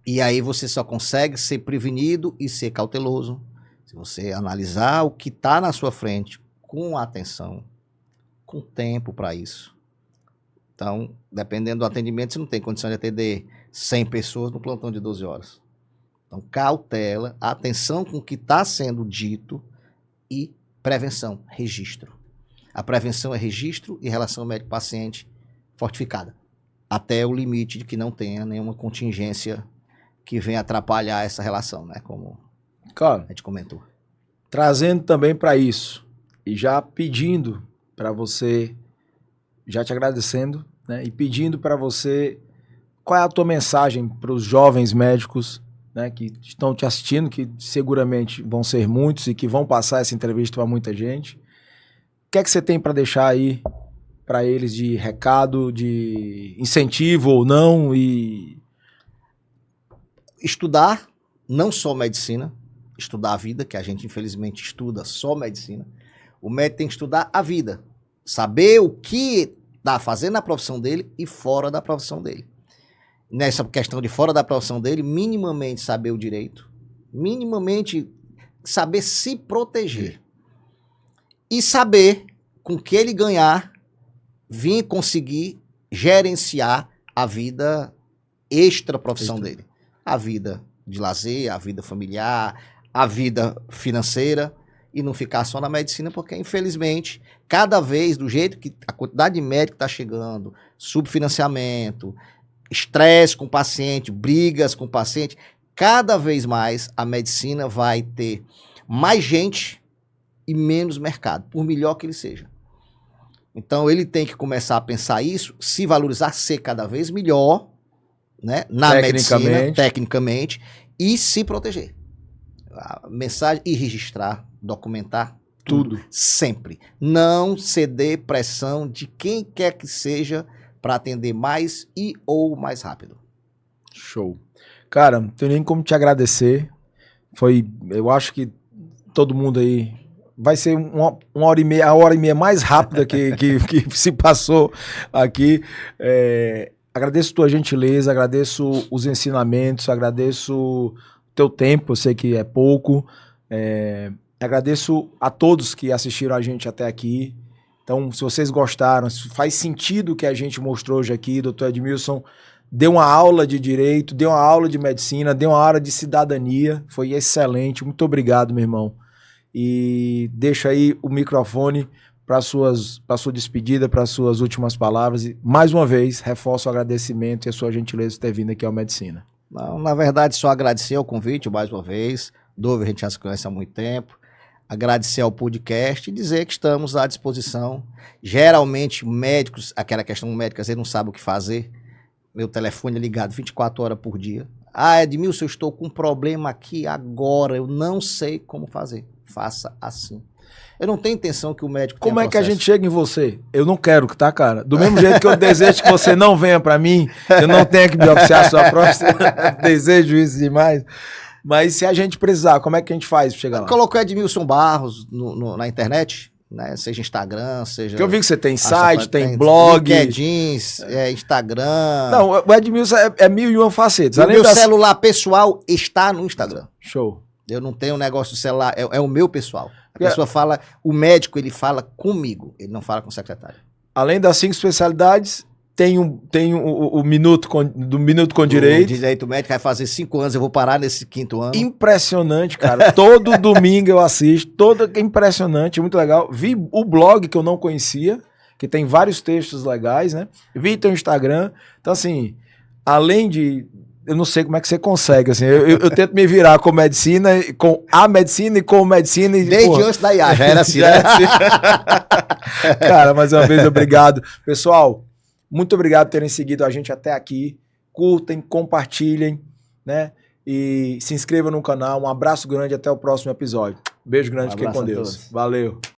E aí você só consegue ser prevenido e ser cauteloso se você analisar o que está na sua frente com atenção, com tempo para isso. Então, dependendo do atendimento, você não tem condição de atender 100 pessoas no plantão de 12 horas. Então, cautela, atenção com o que está sendo dito e prevenção, registro. A prevenção é registro e relação médico-paciente fortificada, até o limite de que não tenha nenhuma contingência que venha atrapalhar essa relação, né? Como claro, a gente comentou. Trazendo também para isso, e já pedindo para você, já te agradecendo, né? E pedindo para você, qual é a tua mensagem para os jovens médicos, né, que estão te assistindo, que seguramente vão ser muitos e que vão passar essa entrevista para muita gente. O que é que você tem para deixar aí para eles de recado, de incentivo ou não? E estudar, não só medicina, estudar a vida, que a gente infelizmente estuda só medicina. O médico tem que estudar a vida, saber o que está fazendo na profissão dele e fora da profissão dele. Nessa questão de fora da profissão dele, minimamente saber o direito, minimamente saber se proteger e saber com que ele ganhar, vir conseguir gerenciar a vida extra profissão dele. A vida de lazer, a vida familiar, a vida financeira, e não ficar só na medicina, porque infelizmente, cada vez do jeito que a quantidade de médico está chegando, subfinanciamento, estresse com o paciente, brigas com o paciente, cada vez mais a medicina vai ter mais gente e menos mercado, por melhor que ele seja. Então ele tem que começar a pensar isso, se valorizar, ser cada vez melhor, né, na medicina, tecnicamente, e se proteger. A mensagem, e registrar, documentar tudo, sempre. Não ceder pressão de quem quer que seja para atender mais e ou mais rápido. Show. Cara, não tenho nem como te agradecer. Eu acho que todo mundo aí vai ser uma hora e meia, a hora e meia mais rápida que se passou aqui. Agradeço tua gentileza, agradeço os ensinamentos, agradeço o teu tempo, eu sei que é pouco. Agradeço a todos que assistiram a gente até aqui. Então, se vocês gostaram, se faz sentido o que a gente mostrou hoje aqui, doutor Edmilson deu uma aula de direito, deu uma aula de medicina, deu uma aula de cidadania, foi excelente, muito obrigado, meu irmão. E deixo aí o microfone para sua despedida, para suas últimas palavras. E, mais uma vez, reforço o agradecimento e a sua gentileza de ter vindo aqui ao Medicina. Não, na verdade, só agradecer o convite mais uma vez. Dove, a gente já se conhece há muito tempo. Agradecer ao podcast e dizer que estamos à disposição. Geralmente, médicos, aquela questão médica, às vezes não sabe o que fazer. Meu telefone é ligado 24 horas por dia. Ah, Edmilson, eu estou com um problema aqui agora, eu não sei como fazer. Faça assim. Eu não tenho intenção que o médico tenha Como é que a gente chega em você? Eu não quero, tá, cara? Do mesmo jeito que eu desejo que você não venha pra mim, eu não tenho que biopsiar a sua próstata, desejo isso demais. Mas se a gente precisar, como é que a gente faz pra chegar lá? Colocou Edmilson Barros na internet, né? Seja Instagram, seja... Porque eu vi que você tem site, tem blog. LinkedIn, Instagram... Não, o Edmilson é 1001 facetas. O meu celular pessoal está no Instagram. Show. Eu não tenho um negócio de celular, é o meu pessoal. A pessoa fala, o médico, ele fala comigo, ele não fala com o secretário. Além das 5 especialidades, tem o Minuto com Direito. O Direito Médico vai fazer 5 anos, eu vou parar nesse 5º ano. Impressionante, cara. Todo domingo eu assisto, impressionante, muito legal. Vi o blog que eu não conhecia, que tem vários textos legais, né? Vi teu Instagram. Então, assim, além de... Eu não sei como é que você consegue, assim. Eu tento me virar com medicina, com a medicina e com medicina. E, desde antes da IA, já era assim, já né? era assim. Cara, mais uma vez, obrigado. Pessoal, muito obrigado por terem seguido a gente até aqui. Curtem, compartilhem, né? E se inscrevam no canal. Um abraço grande, até o próximo episódio. Beijo grande, fiquem com Deus. Valeu.